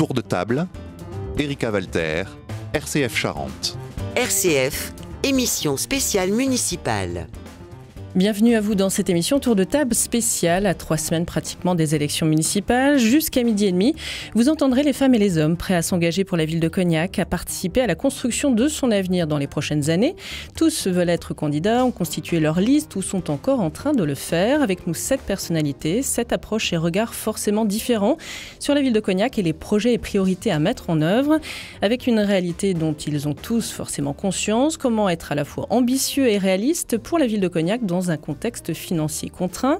Tour de table, Erika Walter, RCF Charente. RCF, émission spéciale municipale. Bienvenue à vous dans cette émission Tour de table spéciale à 3 semaines pratiquement des élections municipales. Jusqu'à 12h30, vous entendrez les femmes et les hommes prêts à s'engager pour la ville de Cognac, à participer à la construction de son avenir dans les prochaines années. Tous veulent être candidats, ont constitué leur liste ou sont encore en train de le faire. Avec nous 7 personnalités, 7 approches et regards forcément différents sur la ville de Cognac et les projets et priorités à mettre en œuvre. Avec une réalité dont ils ont tous forcément conscience, comment être à la fois ambitieux et réaliste pour la ville de Cognac dans un contexte financier contraint.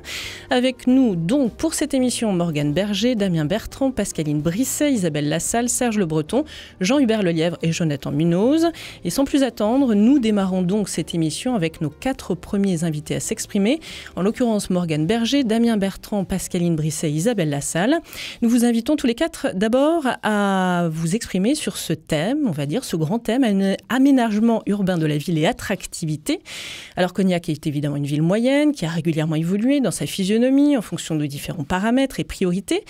Avec nous donc pour cette émission Morgane Berger, Damien Bertrand, Pascaline Brisset, Isabelle Lassalle, Serge Le Breton, Jean-Hubert Lelièvre et Jonathan Munoz. Et sans plus attendre, nous démarrons donc cette émission avec nos 4 premiers invités à s'exprimer. En l'occurrence Morgane Berger, Damien Bertrand, Pascaline Brisset, Isabelle Lassalle. Nous vous invitons tous les 4 d'abord à vous exprimer sur ce thème, on va dire ce grand thème, aménagement urbain de la ville et attractivité. Alors Cognac est évidemment une ville moyenne qui a régulièrement évolué dans sa physionomie en fonction de différents paramètres et priorités.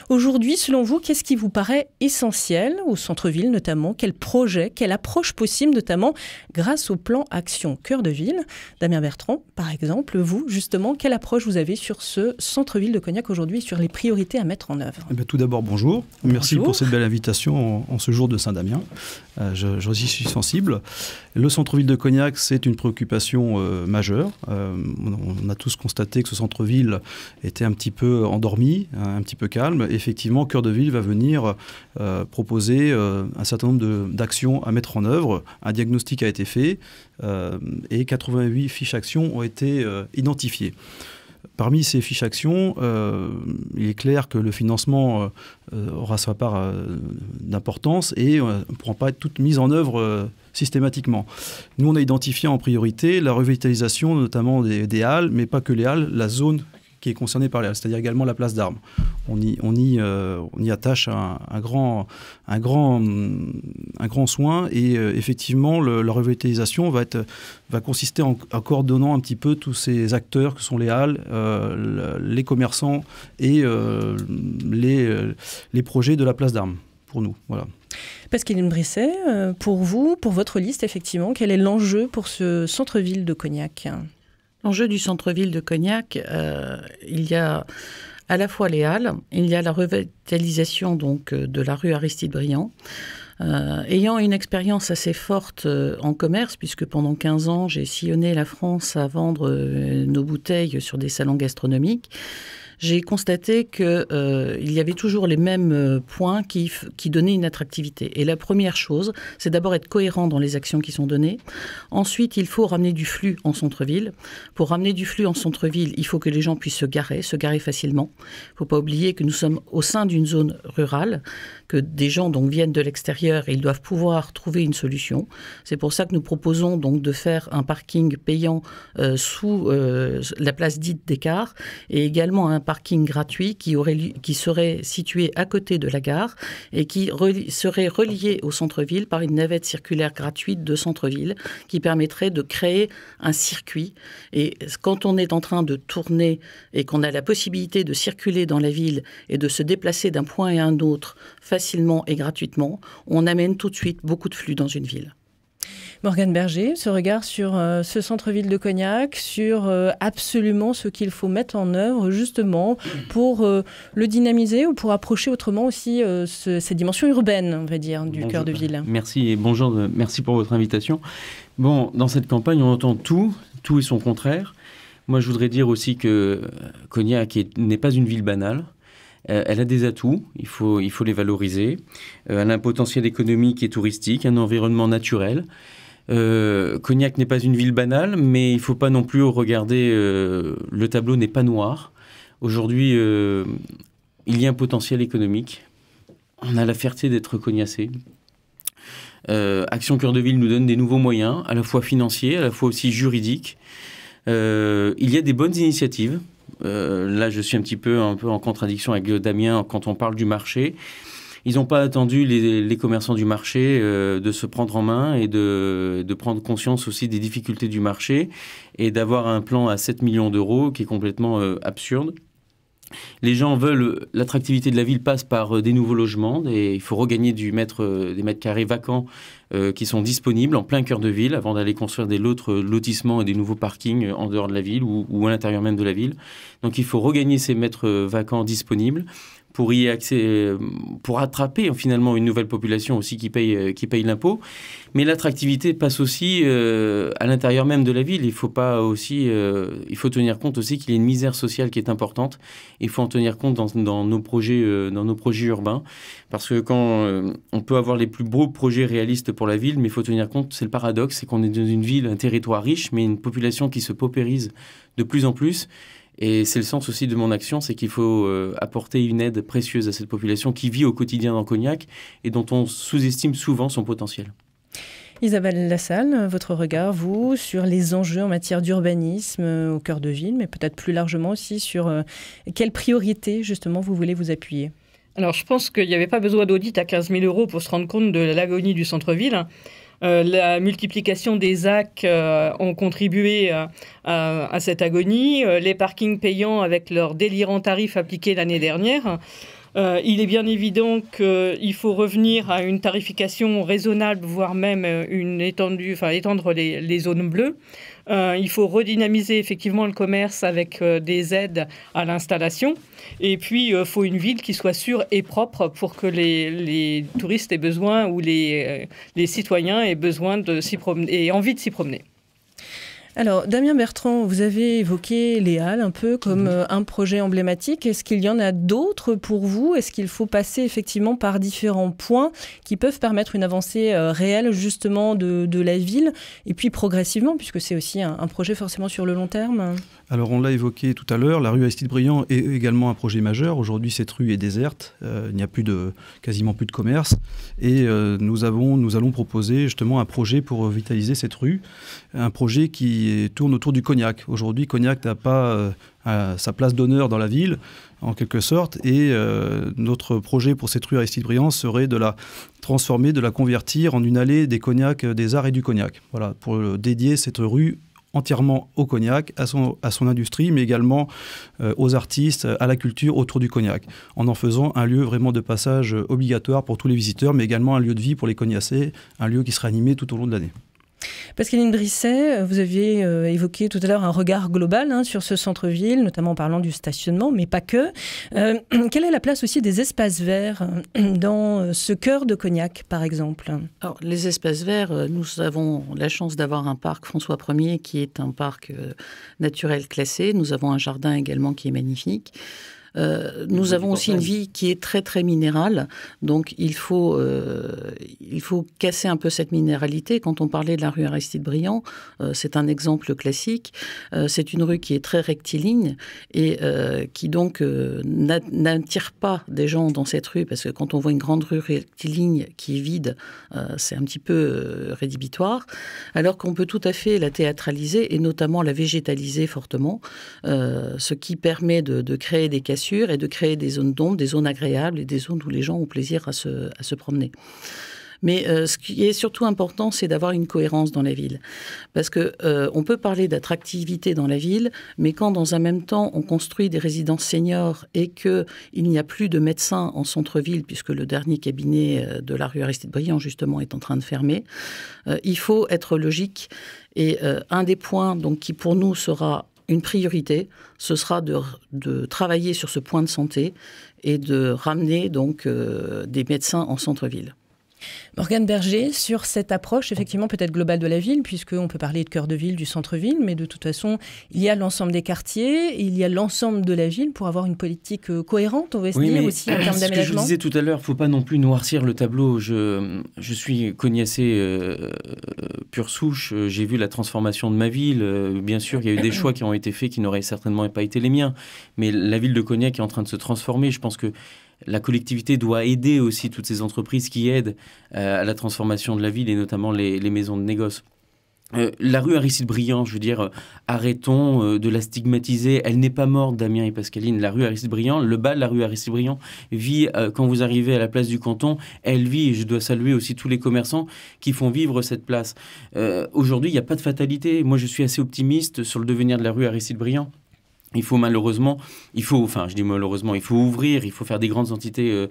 Aujourd'hui, selon vous, qu'est-ce qui vous paraît essentiel au centre-ville notamment? Quel projet, quelle approche possible notamment grâce au plan Action Cœur de Ville? Damien Bertrand, par exemple, vous justement, quelle approche vous avez sur ce centre-ville de Cognac aujourd'hui, sur les priorités à mettre en œuvre? Tout d'abord, bonjour. Merci pour cette belle invitation en ce jour de Saint-Damien. J'y suis sensible. Le centre-ville de Cognac, c'est une préoccupation majeure. On a tous constaté que ce centre-ville était un petit peu endormi, un petit peu calme. Effectivement, Cœur de Ville va venir proposer un certain nombre d'actions à mettre en œuvre. Un diagnostic a été fait et 88 fiches actions ont été identifiées. Parmi ces fiches actions, il est clair que le financement aura sa part d'importance et ne pourra pas être toute mise en œuvre systématiquement. Nous, on a identifié en priorité la revitalisation notamment des halles, mais pas que les halles, la zone qui est concernée par les halles, c'est-à-dire également la place d'Armes. On y attache un grand soin et effectivement la revitalisation va consister en coordonnant un petit peu tous ces acteurs que sont les halles, les commerçants et les projets de la place d'Armes pour nous. Voilà. Pascaline Brisset, pour vous, pour votre liste, effectivement, quel est l'enjeu pour ce centre-ville de Cognac? L'enjeu du centre-ville de Cognac, il y a à la fois les halles, il y a la revitalisation donc, de la rue Aristide Briand. Ayant une expérience assez forte en commerce, puisque pendant 15 ans, j'ai sillonné la France à vendre nos bouteilles sur des salons gastronomiques, j'ai constaté qu'il y avait toujours les mêmes points qui donnaient une attractivité. Et la première chose, c'est d'abord être cohérent dans les actions qui sont données. Ensuite, il faut ramener du flux en centre-ville. Pour ramener du flux en centre-ville, il faut que les gens puissent se garer facilement. Il ne faut pas oublier que nous sommes au sein d'une zone rurale, que des gens donc viennent de l'extérieur et ils doivent pouvoir trouver une solution. C'est pour ça que nous proposons donc de faire un parking payant sous la place dite d'Écart et également un parking gratuit qui serait situé à côté de la gare et qui serait relié au centre-ville par une navette circulaire gratuite de centre-ville qui permettrait de créer un circuit. Et quand on est en train de tourner et qu'on a la possibilité de circuler dans la ville et de se déplacer d'un point à un autre facilement et gratuitement, on amène tout de suite beaucoup de flux dans une ville. Morgane Berger, ce regard sur ce centre-ville de Cognac, sur absolument ce qu'il faut mettre en œuvre justement pour le dynamiser ou pour approcher autrement aussi cette dimension urbaine, on va dire, du cœur de ville. Merci et bonjour, merci pour votre invitation. Bon, dans cette campagne, on entend tout et son contraire. Moi, je voudrais dire aussi que Cognac n'est pas une ville banale. Elle a des atouts, il faut les valoriser. Elle a un potentiel économique et touristique, un environnement naturel. Cognac n'est pas une ville banale, mais il ne faut pas non plus regarder... le tableau n'est pas noir. Aujourd'hui, il y a un potentiel économique. On a la fierté d'être cognacé. Action Cœur de Ville nous donne des nouveaux moyens, à la fois financiers, à la fois aussi juridiques. Il y a des bonnes initiatives. Là, je suis un peu en contradiction avec Damien quand on parle du marché. Ils n'ont pas attendu les commerçants du marché de se prendre en main et de prendre conscience aussi des difficultés du marché et d'avoir un plan à 7 millions d'euros qui est complètement absurde. Les gens veulent, l'attractivité de la ville passe par des nouveaux logements, et il faut regagner des mètres carrés vacants qui sont disponibles en plein cœur de ville avant d'aller construire des lotissements et des nouveaux parkings en dehors de la ville ou à l'intérieur même de la ville. Donc il faut regagner ces mètres vacants disponibles pour y pour attraper finalement une nouvelle population aussi qui paye l'impôt. Mais l'attractivité passe aussi à l'intérieur même de la ville. Il faut tenir compte aussi qu'il y a une misère sociale qui est importante. Il faut en tenir compte dans nos projets urbains, parce que quand on peut avoir les plus beaux projets réalistes pour la ville, mais il faut tenir compte, c'est le paradoxe, c'est qu'on est dans une ville, un territoire riche, mais une population qui se paupérise de plus en plus. Et c'est le sens aussi de mon action, c'est qu'il faut apporter une aide précieuse à cette population qui vit au quotidien dans Cognac et dont on sous-estime souvent son potentiel. Isabelle Lassalle, votre regard, vous, sur les enjeux en matière d'urbanisme au cœur de ville, mais peut-être plus largement aussi sur quelles priorités, justement, vous voulez vous appuyer? Alors, je pense qu'il n'y avait pas besoin d'audit à 15 000 € pour se rendre compte de l'agonie du centre-ville. La multiplication des ZAC ont contribué à cette agonie. Les parkings payants avec leurs délirants tarifs appliqués l'année dernière. Il est bien évident qu'il faut revenir à une tarification raisonnable, voire même étendre les zones bleues. Il faut redynamiser effectivement le commerce avec des aides à l'installation. Et puis, il faut une ville qui soit sûre et propre pour que les touristes aient besoin ou les citoyens aient besoin de s'y promener et envie de s'y promener. Alors, Damien Bertrand, vous avez évoqué les Halles un peu comme un projet emblématique. Est-ce qu'il y en a d'autres pour vous? Est-ce qu'il faut passer effectivement par différents points qui peuvent permettre une avancée réelle justement de la ville? Et puis progressivement, puisque c'est aussi un projet forcément sur le long terme. Alors on l'a évoqué tout à l'heure, la rue Aristide-Briand est également un projet majeur. Aujourd'hui, cette rue est déserte, il n'y a quasiment plus de commerce. Et nous allons proposer justement un projet pour revitaliser cette rue, un projet qui tourne autour du Cognac. Aujourd'hui, Cognac n'a pas sa place d'honneur dans la ville, en quelque sorte. Et notre projet pour cette rue Aristide-Briand serait de la transformer, de la convertir en une allée des Cognacs, des arts et du Cognac. Voilà, pour dédier cette rue entièrement au Cognac, à son industrie, mais également aux artistes, à la culture autour du Cognac, en faisant un lieu vraiment de passage obligatoire pour tous les visiteurs, mais également un lieu de vie pour les Cognacais, un lieu qui sera animé tout au long de l'année. Pascaline Brisset, vous aviez évoqué tout à l'heure un regard global sur ce centre-ville, notamment en parlant du stationnement, mais pas que. Quelle est la place aussi des espaces verts dans ce cœur de Cognac, par exemple? Alors, les espaces verts, nous avons la chance d'avoir un parc François Ier qui est un parc naturel classé. Nous avons un jardin également qui est magnifique. Nous avons aussi une vie qui est très très minérale, donc il faut casser un peu cette minéralité. Quand on parlait de la rue Aristide-Briand, c'est un exemple classique. C'est une rue qui est très rectiligne et qui donc n'attire pas des gens dans cette rue, parce que quand on voit une grande rue rectiligne qui est vide, c'est un petit peu rédhibitoire, alors qu'on peut tout à fait la théâtraliser et notamment la végétaliser fortement, ce qui permet de créer des cassures et de créer des zones d'ombre, des zones agréables et des zones où les gens ont plaisir à se promener. Mais ce qui est surtout important, c'est d'avoir une cohérence dans la ville. Parce que on peut parler d'attractivité dans la ville, mais quand dans un même temps on construit des résidences seniors et qu'il n'y a plus de médecins en centre-ville, puisque le dernier cabinet de la rue Aristide-Briand justement est en train de fermer, il faut être logique. Et un des points donc, qui pour nous sera une priorité, ce sera de travailler sur ce point de santé et de ramener donc des médecins en centre-ville. Morgane Berger, sur cette approche effectivement peut-être globale de la ville, puisqu'on peut parler de cœur de ville, du centre-ville, mais de toute façon, il y a l'ensemble des quartiers, il y a l'ensemble de la ville pour avoir une politique cohérente, on va se dire aussi en termes d'aménagement. Ce que je vous disais tout à l'heure, il ne faut pas non plus noircir le tableau. Je suis cognacé pure souche, j'ai vu la transformation de ma ville. Bien sûr, il y a eu des choix qui ont été faits qui n'auraient certainement pas été les miens, mais la ville de Cognac est en train de se transformer. Je pense que la collectivité doit aider aussi toutes ces entreprises qui aident à la transformation de la ville et notamment les maisons de négoce. La rue Aristide-Briand, je veux dire, arrêtons de la stigmatiser. Elle n'est pas morte, Damien et Pascaline. La rue Aristide-Briand, le bas de la rue Aristide-Briand vit, quand vous arrivez à la place du Canton, elle vit. Et je dois saluer aussi tous les commerçants qui font vivre cette place. Aujourd'hui, il n'y a pas de fatalité. Moi, je suis assez optimiste sur le devenir de la rue Aristide-Briand. Il faut ouvrir, il faut faire des grandes entités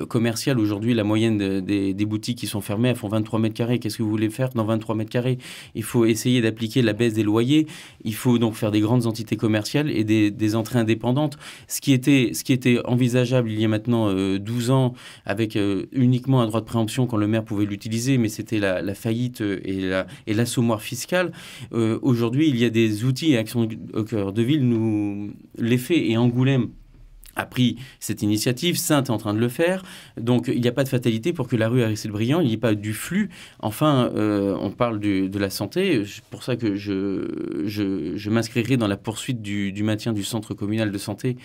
commerciales. Aujourd'hui, la moyenne des boutiques qui sont fermées, elles font 23 mètres carrés. Qu'est-ce que vous voulez faire dans 23 mètres carrés ? Il faut essayer d'appliquer la baisse des loyers. Il faut donc faire des grandes entités commerciales et des entrées indépendantes. Ce qui était envisageable il y a maintenant 12 ans, avec uniquement un droit de préemption quand le maire pouvait l'utiliser, mais c'était la faillite et l'assommoir fiscal. Aujourd'hui, il y a des outils et Action au cœur de ville l'effet, et Angoulême a pris cette initiative, Saintes est en train de le faire, donc il n'y a pas de fatalité pour que la rue Aristide-Briand, il n'y ait pas du flux. Enfin, on parle de la santé, c'est pour ça que je m'inscrirai dans la poursuite du maintien du centre communal de santé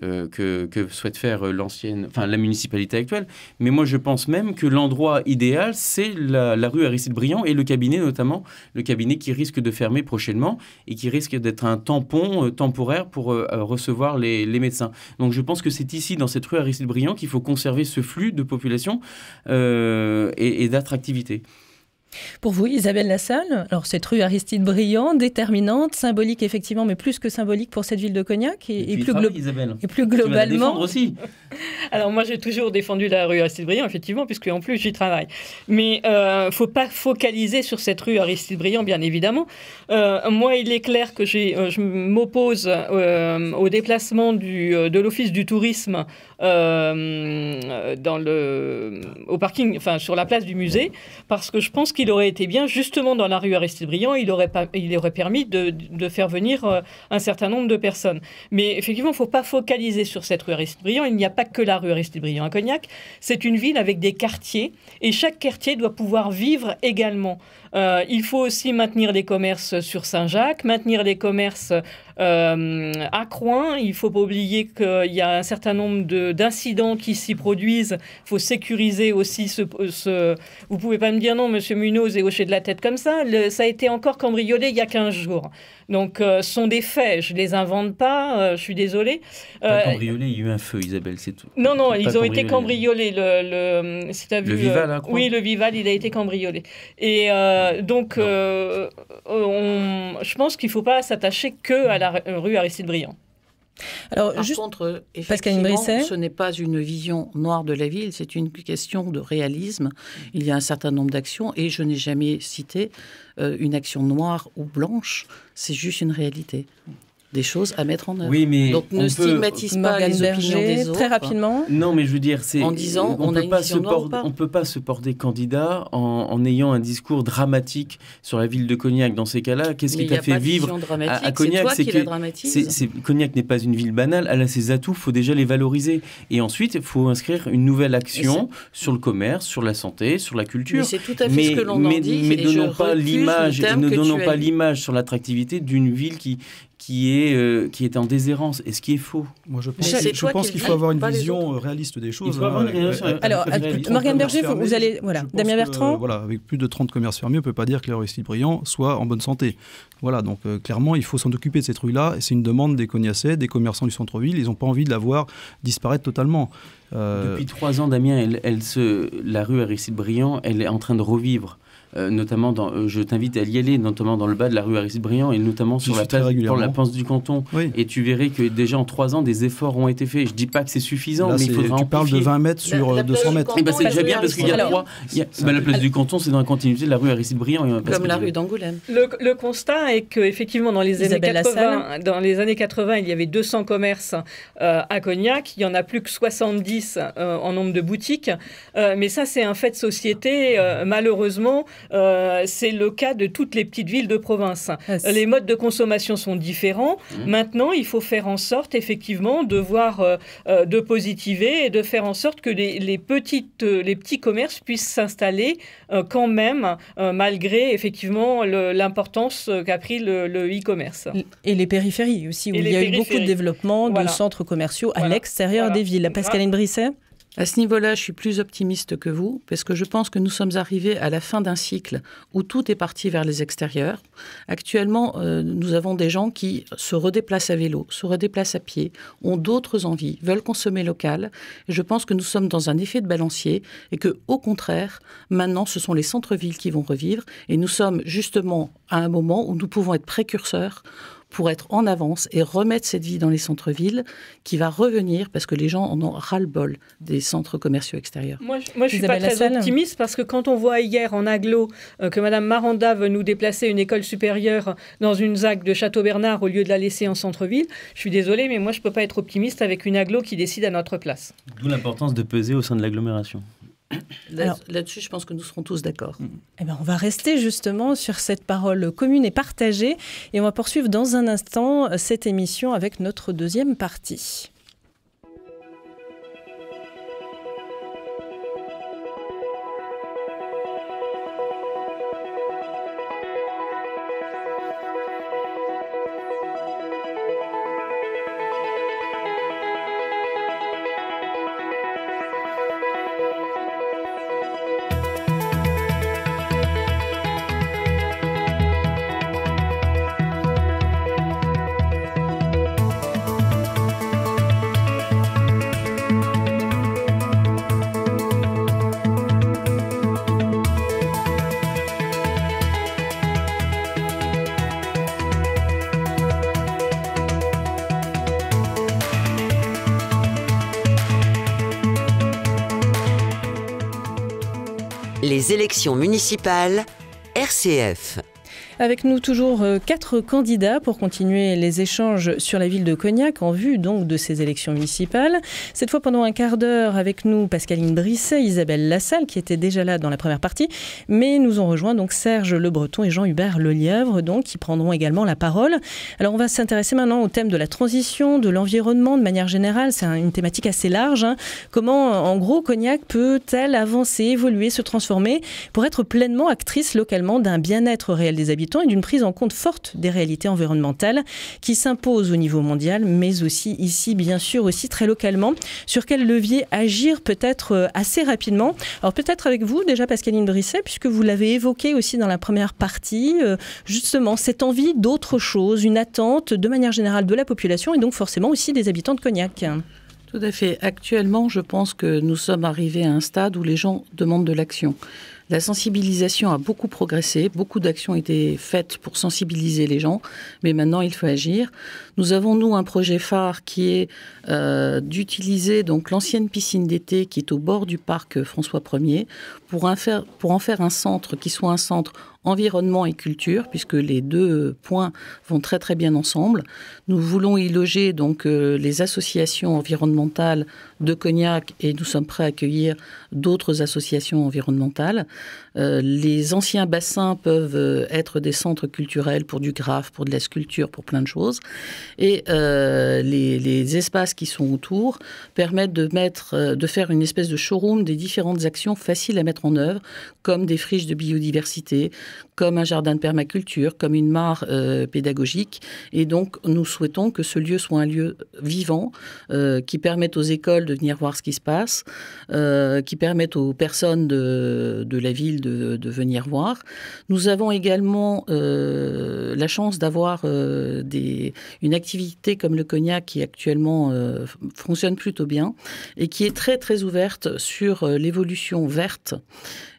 que souhaite faire la municipalité actuelle. Mais moi, je pense même que l'endroit idéal, c'est la rue Aristide-Briand et le cabinet, notamment, le cabinet qui risque de fermer prochainement et qui risque d'être un tampon temporaire pour recevoir les médecins. Donc, je pense que c'est ici, dans cette rue Aristide-Briand, qu'il faut conserver ce flux de population et d'attractivité. Pour vous, Isabelle Lassalle, alors cette rue Aristide-Briand, déterminante, symbolique effectivement, mais plus que symbolique pour cette ville de Cognac et plus globalement. Tu vas la défendre aussi. Alors moi, j'ai toujours défendu la rue Aristide-Briand, effectivement, puisque en plus j'y travaille. Mais faut pas focaliser sur cette rue Aristide-Briand, bien évidemment. Moi, il est clair que je m'oppose au déplacement de l'Office du tourisme au parking, enfin sur la place du musée, parce que je pense qu'il aurait été bien, justement dans la rue Aristide-Briand, il aurait permis de faire venir un certain nombre de personnes. Mais effectivement, il ne faut pas focaliser sur cette rue Aristide-Briand. Il n'y a pas que la rue Aristide-Briand à Cognac. C'est une ville avec des quartiers, et chaque quartier doit pouvoir vivre également. Il faut aussi maintenir les commerces sur Saint-Jacques, maintenir les commerces à Croin. Il ne faut pas oublier qu'il y a un certain nombre d'incidents qui s'y produisent. Il faut sécuriser aussi Vous ne pouvez pas me dire non, monsieur Munoz est hoché de la tête comme ça. Ça a été encore cambriolé il y a 15 jours. Donc, ce sont des faits. Je ne les invente pas. Je suis désolée. Pas cambriolé, il y a eu un feu, Isabelle, c'est tout. Non, ils ont été cambriolés. Le Vival, hein, oui, le Vival, il a été cambriolé. Et donc, je pense qu'il ne faut pas s'attacher que à la rue Aristide-Briand. Alors, par contre, effectivement, ce n'est pas une vision noire de la ville, c'est une question de réalisme. Il y a un certain nombre d'actions et je n'ai jamais cité une action noire ou blanche, c'est juste une réalité. Des choses à mettre en œuvre. Oui, mais donc ne stigmatise pas les opinions des autres. Très rapidement. Non, mais je veux dire, en disant on ne peut pas se porter candidat en ayant un discours dramatique sur la ville de Cognac. Dans ces cas-là, qu'est-ce qui t'a fait vivre à Cognac? C'est toi qui la dramatise. Cognac n'est pas une ville banale. Elle a ses atouts. Il faut déjà les valoriser. Et ensuite, il faut inscrire une nouvelle action sur le commerce, sur la santé, sur la culture. Mais c'est tout à fait ce que l'on en dit. Mais ne donnons pas l'image sur l'attractivité d'une ville qui est en déshérence, et ce qui est faux. Moi, je pense qu'il faut avoir une vision réaliste des choses. Il faut avoir une vision Alors, Morgane Berger, vous allez... Voilà. Damien Bertrand. Avec plus de 30 commerces fermés, on ne peut pas dire que la rue Aristide-Briand soit en bonne santé. Voilà, donc clairement, il faut s'en occuper de cette rue-là, et c'est une demande des Cognacais, des commerçants du centre-ville. Ils n'ont pas envie de la voir disparaître totalement. Depuis 3 ans, Damien, la rue Aristide-Briand, elle est en train de revivre. Notamment je t'invite à y aller, notamment dans le bas de la rue Aristide-Briand et notamment sur la place pour la Panse du Canton. Oui. Et tu verrais que déjà en 3 ans, des efforts ont été faits. Je ne dis pas que c'est suffisant, mais il faudra amplifier. Tu parles de 20 mètres sur 200 mètres. C'est déjà bien parce qu'il y a 3. La place du Canton, c'est dans la continuité de la rue Aristide-Briand. Comme la rue d'Angoulême. Le constat est qu'effectivement, dans les années 80, il y avait 200 commerces à Cognac. Il n'y en a plus que 70 en nombre de boutiques. Mais ça, c'est un fait de société, malheureusement. C'est le cas de toutes les petites villes de province. Les modes de consommation sont différents. Maintenant, il faut faire en sorte, effectivement, de positiver et de faire en sorte que les petits commerces puissent s'installer quand même, malgré, effectivement, l'importance qu'a pris le e-commerce. Et les périphéries aussi, où il y a eu beaucoup de développement de centres commerciaux à l'extérieur des villes. Pascaline Brisset ? À ce niveau-là, je suis plus optimiste que vous, parce que je pense que nous sommes arrivés à la fin d'un cycle où tout est parti vers les extérieurs. Actuellement, nous avons des gens qui se redéplacent à vélo, se redéplacent à pied, ont d'autres envies, veulent consommer local. Et je pense que nous sommes dans un effet de balancier et que, au contraire, maintenant, ce sont les centres-villes qui vont revivre. Et nous sommes justement à un moment où nous pouvons être précurseurs pour être en avance et remettre cette vie dans les centres-villes qui va revenir parce que les gens en ont ras-le-bol des centres commerciaux extérieurs. Moi je ne suis pas très optimiste parce que quand on voit hier en agglo que Mme Maranda veut nous déplacer une école supérieure dans une ZAC de Château-Bernard au lieu de la laisser en centre-ville, je suis désolée, mais moi je ne peux pas être optimiste avec une agglo qui décide à notre place. D'où l'importance de peser au sein de l'agglomération. Là-dessus, je pense que nous serons tous d'accord. Eh bien, on va rester justement sur cette parole commune et partagée et on va poursuivre dans un instant cette émission avec notre deuxième partie. Les élections municipales, RCF. Avec nous toujours 4 candidats pour continuer les échanges sur la ville de Cognac en vue donc de ces élections municipales. Cette fois pendant un quart d'heure avec nous Pascaline Brisset, Isabelle Lassalle qui étaient déjà là dans la première partie, mais nous ont rejoint donc Serge Le Breton et Jean-Hubert Lelièvre donc qui prendront également la parole. Alors on va s'intéresser maintenant au thème de la transition, de l'environnement de manière générale. C'est une thématique assez large. Comment en gros Cognac peut-elle avancer, évoluer, se transformer pour être pleinement actrice localement d'un bien-être réel des habitants et d'une prise en compte forte des réalités environnementales qui s'imposent au niveau mondial, mais aussi ici, bien sûr, aussi très localement. Sur quel levier agir peut-être assez rapidement? Alors peut-être avec vous déjà, Pascaline Brisset, puisque vous l'avez évoqué aussi dans la première partie, justement cette envie d'autre chose, une attente de manière générale de la population et donc forcément aussi des habitants de Cognac. Tout à fait. Actuellement, je pense que nous sommes arrivés à un stade où les gens demandent de l'action. La sensibilisation a beaucoup progressé, beaucoup d'actions ont été faites pour sensibiliser les gens, mais maintenant il faut agir. Nous avons, nous, un projet phare qui est d'utiliser donc l'ancienne piscine d'été qui est au bord du parc François Ier pour en faire un centre qui soit un centre environnement et culture, puisque les deux points vont très très bien ensemble. Nous voulons y loger donc les associations environnementales de Cognac et nous sommes prêts à accueillir d'autres associations environnementales. Les anciens bassins peuvent être des centres culturels pour du graphe, pour de la sculpture, pour plein de choses. Et les espaces qui sont autour permettent de faire une espèce de showroom des différentes actions faciles à mettre en œuvre, comme des friches de biodiversité, comme un jardin de permaculture, comme une mare pédagogique. Et donc, nous souhaitons que ce lieu soit un lieu vivant, qui permette aux écoles de venir voir ce qui se passe, qui permette aux personnes de la ville de venir voir. Nous avons également la chance d'avoir une activité comme le Cognac qui actuellement fonctionne plutôt bien et qui est très très ouverte sur l'évolution verte.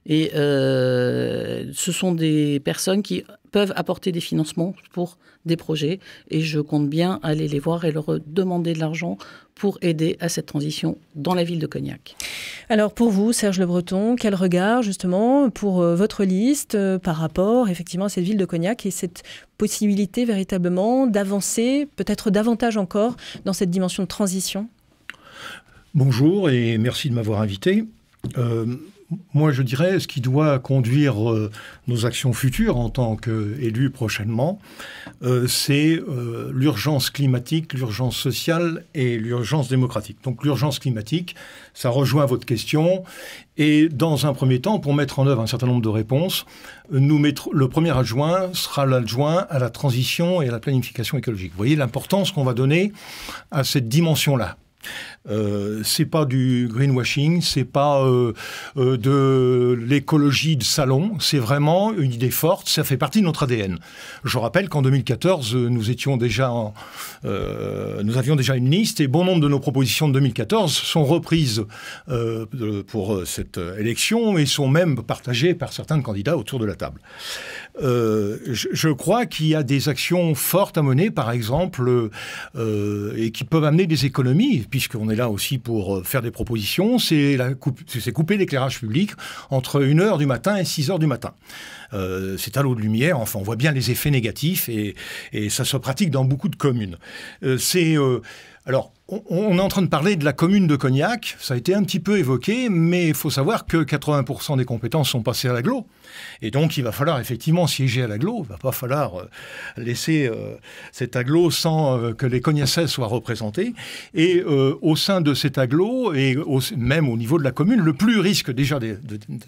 Et ce sont des personnes qui peuvent apporter des financements pour des projets et je compte bien aller les voir et leur demander de l'argent pour aider à cette transition dans la ville de Cognac. Alors pour vous, Serge Le Breton, quel regard justement pour votre liste par rapport effectivement à cette ville de Cognac et cette possibilité véritablement d'avancer peut-être davantage encore dans cette dimension de transition? Bonjour et merci de m'avoir invité. Moi, je dirais, ce qui doit conduire nos actions futures en tant qu'élus prochainement, c'est l'urgence climatique, l'urgence sociale et l'urgence démocratique. Donc l'urgence climatique, ça rejoint votre question. Et dans un premier temps, pour mettre en œuvre un certain nombre de réponses, le premier adjoint sera l'adjoint à la transition et à la planification écologique. Vous voyez l'importance qu'on va donner à cette dimension-là. C'est pas du greenwashing, c'est pas de l'écologie de salon, c'est vraiment une idée forte, ça fait partie de notre ADN. Je rappelle qu'en 2014, nous avions déjà une liste et bon nombre de nos propositions de 2014 sont reprises pour cette élection et sont même partagées par certains candidats autour de la table. Je crois qu'il y a des actions fortes à mener, par exemple, et qui peuvent amener des économies, puisqu'on est là aussi pour faire des propositions, c'est couper l'éclairage public entre 1h du matin et 6h du matin. C'est à l'eau de lumière, enfin on voit bien les effets négatifs et ça se pratique dans beaucoup de communes. Alors, on est en train de parler de la commune de Cognac, ça a été un petit peu évoqué, mais il faut savoir que 80% des compétences sont passées à l'agglo. Et donc, il va falloir effectivement siéger à l'agglo. Il ne va pas falloir laisser cet agglo sans que les Cognacais soient représentés. Et au sein de cet agglo, et même au niveau de la commune, le plus risque déjà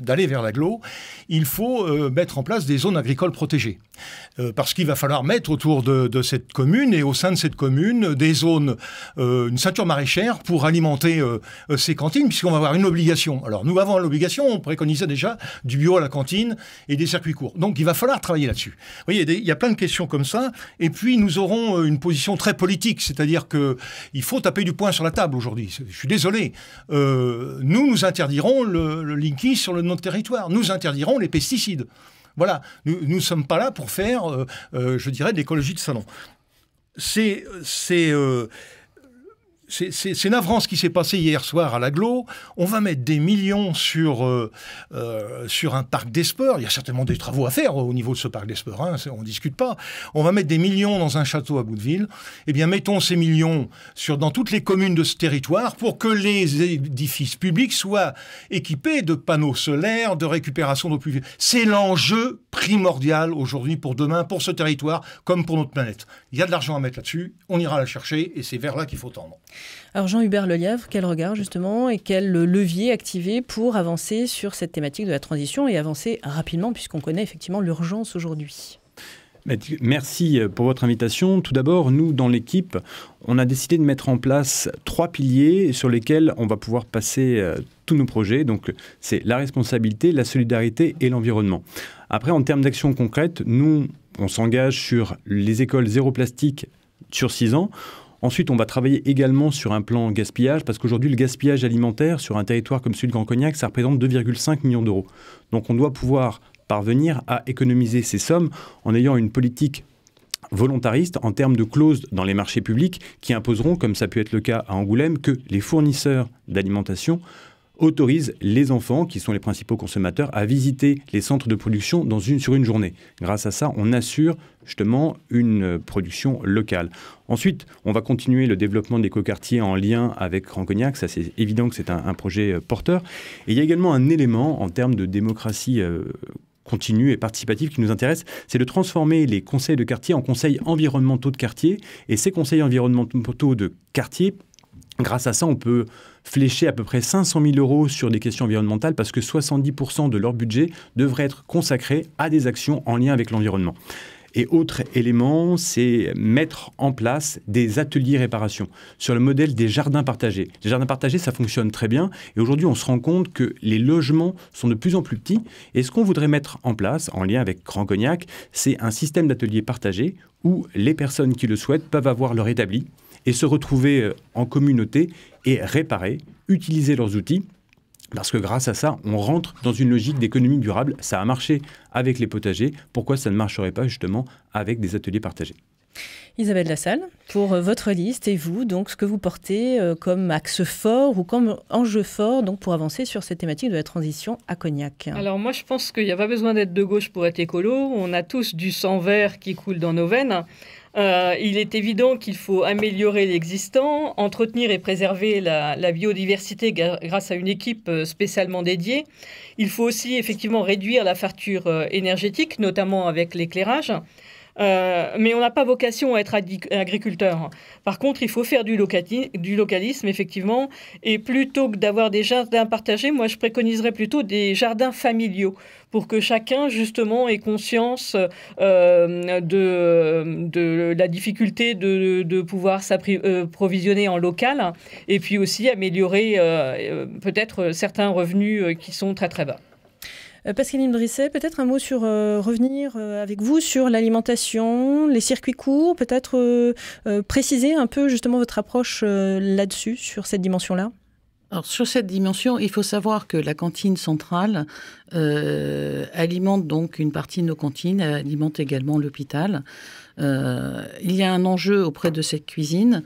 d'aller vers l'agglo, il faut mettre en place des zones agricoles protégées. Parce qu'il va falloir mettre autour de cette commune et au sein de cette commune des zones, une ceinture maraîchère pour alimenter ces cantines, puisqu'on va avoir une obligation. Alors, nous avons l'obligation, on préconisait déjà du bio à la cantine et des circuits courts. Donc, il va falloir travailler là-dessus. Vous voyez, il y a plein de questions comme ça. Et puis, nous aurons une position très politique, c'est-à-dire qu'il faut taper du poing sur la table aujourd'hui. Je suis désolé. Nous interdirons le Linky sur notre territoire. Nous interdirons les pesticides. Voilà. Nous ne sommes pas là pour faire, je dirais, de l'écologie de salon. C'est navrant ce qui s'est passé hier soir à l'agglo. On va mettre des millions sur un parc des sports. Il y a certainement des travaux à faire au niveau de ce parc des sports, hein, on ne discute pas. On va mettre des millions dans un château à Bouteville. Eh bien, mettons ces millions dans toutes les communes de ce territoire pour que les édifices publics soient équipés de panneaux solaires, de récupération d'eau pluviale. C'est l'enjeu primordial aujourd'hui pour demain, pour ce territoire, comme pour notre planète. Il y a de l'argent à mettre là-dessus, on ira la chercher et c'est vers là qu'il faut tendre. Alors Jean-Hubert Lelièvre, quel regard justement et quel levier activer pour avancer sur cette thématique de la transition et avancer rapidement puisqu'on connaît effectivement l'urgence aujourd'hui? Merci pour votre invitation. Tout d'abord, nous, dans l'équipe, on a décidé de mettre en place 3 piliers sur lesquels on va pouvoir passer tous nos projets. Donc, c'est la responsabilité, la solidarité et l'environnement. Après, en termes d'actions concrètes, nous, on s'engage sur les écoles zéro plastique sur 6 ans. Ensuite, on va travailler également sur un plan gaspillage, parce qu'aujourd'hui, le gaspillage alimentaire sur un territoire comme celui de Grand Cognac, ça représente 2,5 millions d'euros. Donc, on doit pouvoir parvenir à économiser ces sommes en ayant une politique volontariste en termes de clauses dans les marchés publics qui imposeront, comme ça peut être le cas à Angoulême, que les fournisseurs d'alimentation autorisent les enfants, qui sont les principaux consommateurs, à visiter les centres de production sur une journée. Grâce à ça, on assure justement une production locale. Ensuite, on va continuer le développement des l'écoquartier en lien avec Grand Cognac. Ça, c'est évident que c'est un projet porteur. Et il y a également un élément en termes de démocratie continue et participative qui nous intéresse, c'est de transformer les conseils de quartier en conseils environnementaux de quartier. Et ces conseils environnementaux de quartier, grâce à ça, on peut flécher à peu près 500 000 euros sur des questions environnementales parce que 70% de leur budget devrait être consacré à des actions en lien avec l'environnement. Et autre élément, c'est mettre en place des ateliers réparation sur le modèle des jardins partagés. Les jardins partagés, ça fonctionne très bien. Et aujourd'hui, on se rend compte que les logements sont de plus en plus petits. Et ce qu'on voudrait mettre en place, en lien avec Grand Cognac, c'est un système d'ateliers partagés où les personnes qui le souhaitent peuvent avoir leur établi et se retrouver en communauté et réparer, utiliser leurs outils. Parce que grâce à ça, on rentre dans une logique d'économie durable. Ça a marché avec les potagers. Pourquoi ça ne marcherait pas justement avec des ateliers partagés ? Isabelle Lassalle, pour votre liste et vous, donc ce que vous portez comme axe fort ou comme enjeu fort donc pour avancer sur cette thématique de la transition à Cognac. Alors moi je pense qu'il n'y a pas besoin d'être de gauche pour être écolo. On a tous du sang vert qui coule dans nos veines. Il est évident qu'il faut améliorer l'existant, entretenir et préserver la biodiversité grâce à une équipe spécialement dédiée. Il faut aussi effectivement réduire la facture énergétique, notamment avec l'éclairage. mais on n'a pas vocation à être agriculteur. Par contre, il faut faire du localisme, effectivement, et plutôt que d'avoir des jardins partagés, moi je préconiserais plutôt des jardins familiaux, pour que chacun, justement, ait conscience de la difficulté de pouvoir s'approvisionner en local, et puis aussi améliorer peut-être certains revenus qui sont très très bas. Pascaline Brisset, peut-être un mot sur revenir avec vous sur l'alimentation, les circuits courts, peut-être préciser un peu justement votre approche là-dessus, sur cette dimension-là. Alors, sur cette dimension, il faut savoir que la cantine centrale alimente donc une partie de nos cantines, alimente également l'hôpital. Il y a un enjeu auprès de cette cuisine.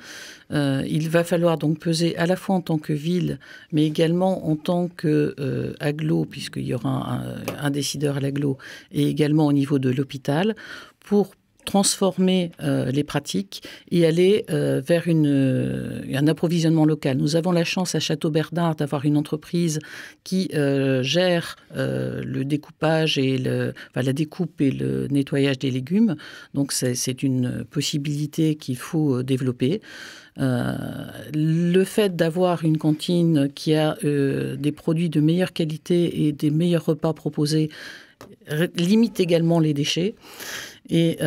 Il va falloir donc peser à la fois en tant que ville, mais également en tant qu'agglo, puisqu'il y aura un décideur à l'agglo, et également au niveau de l'hôpital, pour transformer les pratiques et aller vers un approvisionnement local. Nous avons la chance à Château-Bernard d'avoir une entreprise qui gère le découpage et la découpe et le nettoyage des légumes. Donc c'est une possibilité qu'il faut développer. Le fait d'avoir une cantine qui a des produits de meilleure qualité et des meilleurs repas proposés limite également les déchets. Et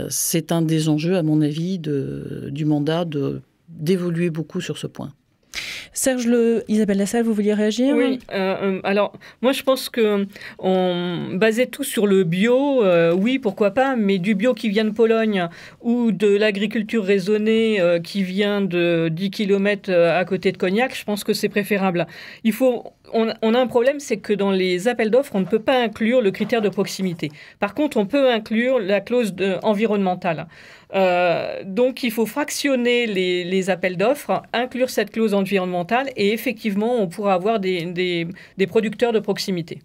c'est un des enjeux, à mon avis, du mandat d'évoluer beaucoup sur ce point. Serge Isabelle Lassalle, vous vouliez réagir ? Oui, alors moi je pense qu'on basait tout sur le bio, oui pourquoi pas, mais du bio qui vient de Pologne ou de l'agriculture raisonnée qui vient de 10 km à côté de Cognac, je pense que c'est préférable. On a un problème, c'est que dans les appels d'offres, on ne peut pas inclure le critère de proximité. Par contre, on peut inclure la clause environnementale. Donc, il faut fractionner les appels d'offres, inclure cette clause environnementale et effectivement, on pourra avoir des producteurs de proximité.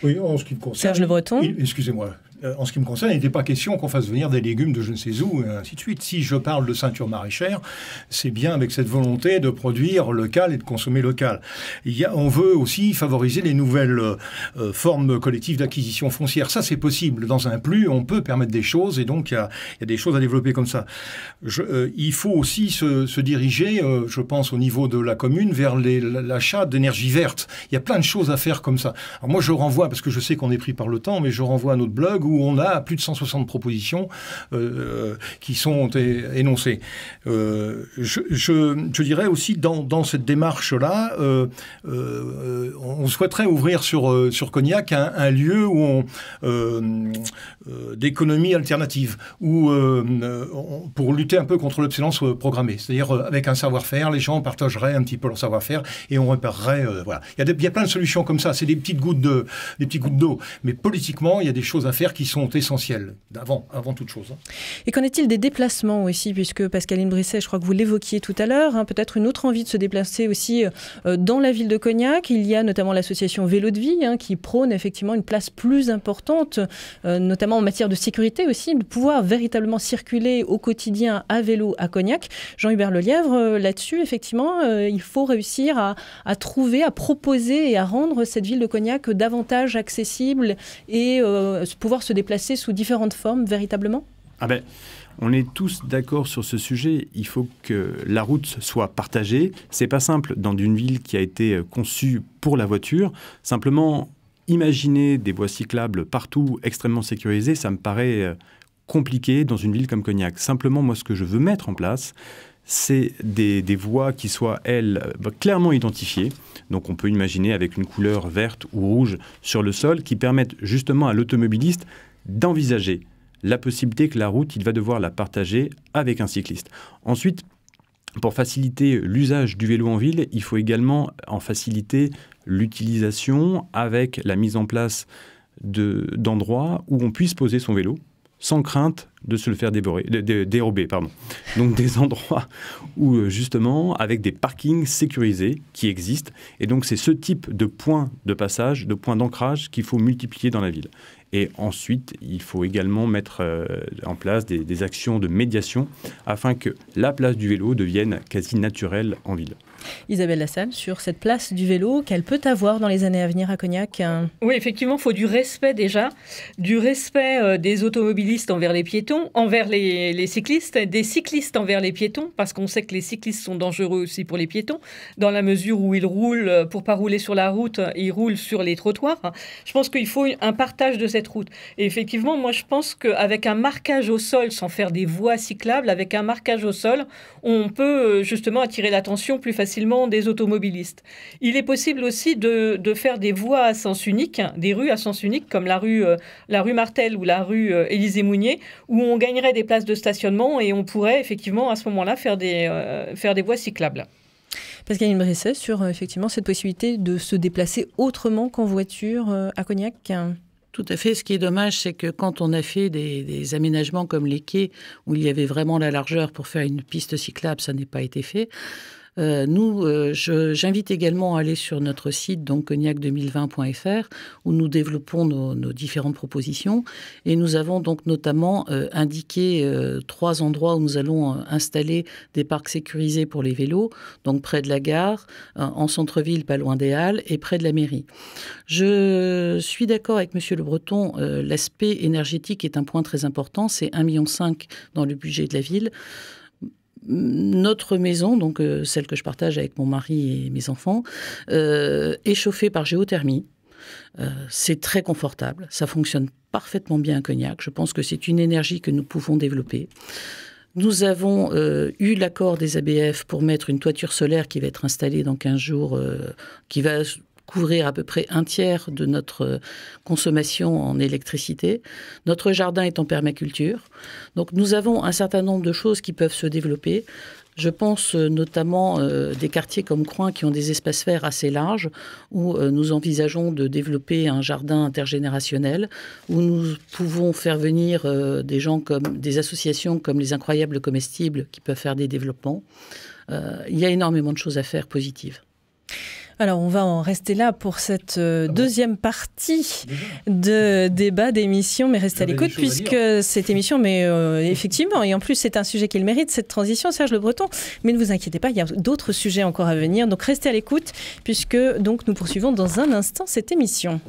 Oui, en ce qui me concerne... Serge Le Breton. Excusez-moi. En ce qui me concerne, il n'était pas question qu'on fasse venir des légumes de je ne sais où, et ainsi de suite. Si je parle de ceinture maraîchère, c'est bien avec cette volonté de produire local et de consommer local. On veut aussi favoriser les nouvelles formes collectives d'acquisition foncière. Ça, c'est possible. Dans un PLU, on peut permettre des choses, et donc il y a des choses à développer comme ça. Il faut aussi se diriger, je pense, au niveau de la commune, vers l'achat d'énergie verte. Il y a plein de choses à faire comme ça. Alors moi, je renvoie, parce que je sais qu'on est pris par le temps, mais je renvoie à notre blog où on a plus de 160 propositions qui sont énoncées. Je dirais aussi, dans cette démarche-là, on souhaiterait ouvrir sur Cognac un lieu où d'économie alternative, où pour lutter un peu contre l'obsolescence programmée. C'est-à-dire, avec un savoir-faire, les gens partageraient un petit peu leur savoir-faire et on réparerait. Voilà. Il y a plein de solutions comme ça. C'est des petites gouttes d'eau. Mais politiquement, il y a des choses à faire qui sont essentielles, avant toute chose. Et qu'en est-il des déplacements aussi, puisque Pascaline Brisset, je crois que vous l'évoquiez tout à l'heure, peut-être une autre envie de se déplacer aussi dans la ville de Cognac. Il y a notamment l'association Vélo de Vie qui prône effectivement une place plus importante, notamment en matière de sécurité aussi, de pouvoir véritablement circuler au quotidien à vélo à Cognac. Jean-Hubert Lelièvre, là-dessus, effectivement, il faut réussir à trouver, à proposer et à rendre cette ville de Cognac davantage accessible et pouvoir se déplacer sous différentes formes, véritablement ? On est tous d'accord sur ce sujet. Il faut que la route soit partagée. C'est pas simple dans une ville qui a été conçue pour la voiture. Simplement, imaginer des voies cyclables partout, extrêmement sécurisées, ça me paraît compliqué dans une ville comme Cognac. Simplement, moi, ce que je veux mettre en place, c'est des voies qui soient, elles, clairement identifiées. Donc on peut imaginer avec une couleur verte ou rouge sur le sol qui permettent justement à l'automobiliste d'envisager la possibilité que la route, il va devoir la partager avec un cycliste. Ensuite, pour faciliter l'usage du vélo en ville, il faut également en faciliter l'utilisation avec la mise en place d'endroits où on puisse poser son vélo sans crainte de se le faire dérober. Donc des endroits où justement avec des parkings sécurisés qui existent. Et donc c'est ce type de points de passage, de points d'ancrage qu'il faut multiplier dans la ville. Et ensuite, il faut également mettre en place des actions de médiation afin que la place du vélo devienne quasi naturelle en ville. Isabelle Lassalle, sur cette place du vélo qu'elle peut avoir dans les années à venir à Cognac. Oui, effectivement, il faut du respect déjà, du respect des automobilistes envers les piétons, envers les cyclistes, des cyclistes envers les piétons, parce qu'on sait que les cyclistes sont dangereux aussi pour les piétons, dans la mesure où ils roulent, pour pas rouler sur la route, ils roulent sur les trottoirs. Je pense qu'il faut un partage de cette route. Et effectivement, moi je pense qu'avec un marquage au sol, sans faire des voies cyclables, avec un marquage au sol, on peut justement attirer l'attention plus facilement des automobilistes. Il est possible aussi de faire des voies à sens unique, des rues à sens unique, comme la rue Martel ou la rue Élysée-Mounier, où on gagnerait des places de stationnement et on pourrait effectivement à ce moment-là faire des voies cyclables. Pascaline Bresset, sur effectivement cette possibilité de se déplacer autrement qu'en voiture à Cognac. Tout à fait. Ce qui est dommage, c'est que quand on a fait des aménagements comme les quais, où il y avait vraiment la largeur pour faire une piste cyclable, ça n'a pas été fait. J'invite également à aller sur notre site, donc cognac2020.fr, où nous développons nos différentes propositions. Et nous avons donc notamment indiqué 3 endroits où nous allons installer des parcs sécurisés pour les vélos, donc près de la gare, en centre-ville, pas loin des Halles, et près de la mairie. Je suis d'accord avec Monsieur Le Breton, l'aspect énergétique est un point très important, c'est 1,5 million dans le budget de la ville. Notre maison, donc celle que je partage avec mon mari et mes enfants, est chauffée par géothermie. C'est très confortable, ça fonctionne parfaitement bien à Cognac. Je pense que c'est une énergie que nous pouvons développer. Nous avons eu l'accord des ABF pour mettre une toiture solaire qui va être installée dans 15 jours, qui va couvrir à peu près 1/3 de notre consommation en électricité. Notre jardin est en permaculture. Donc nous avons un certain nombre de choses qui peuvent se développer. Je pense notamment des quartiers comme Croin qui ont des espaces verts assez larges, où nous envisageons de développer un jardin intergénérationnel, où nous pouvons faire venir des gens comme des associations comme les Incroyables Comestibles qui peuvent faire des développements. Il y a énormément de choses à faire positives. Alors, on va en rester là pour cette deuxième partie de débat, d'émission, mais restez à l'écoute puisque cette émission, effectivement, et en plus c'est un sujet qui le mérite, cette transition, Serge Le Breton, mais ne vous inquiétez pas, il y a d'autres sujets encore à venir, donc restez à l'écoute puisque donc, nous poursuivons dans un instant cette émission.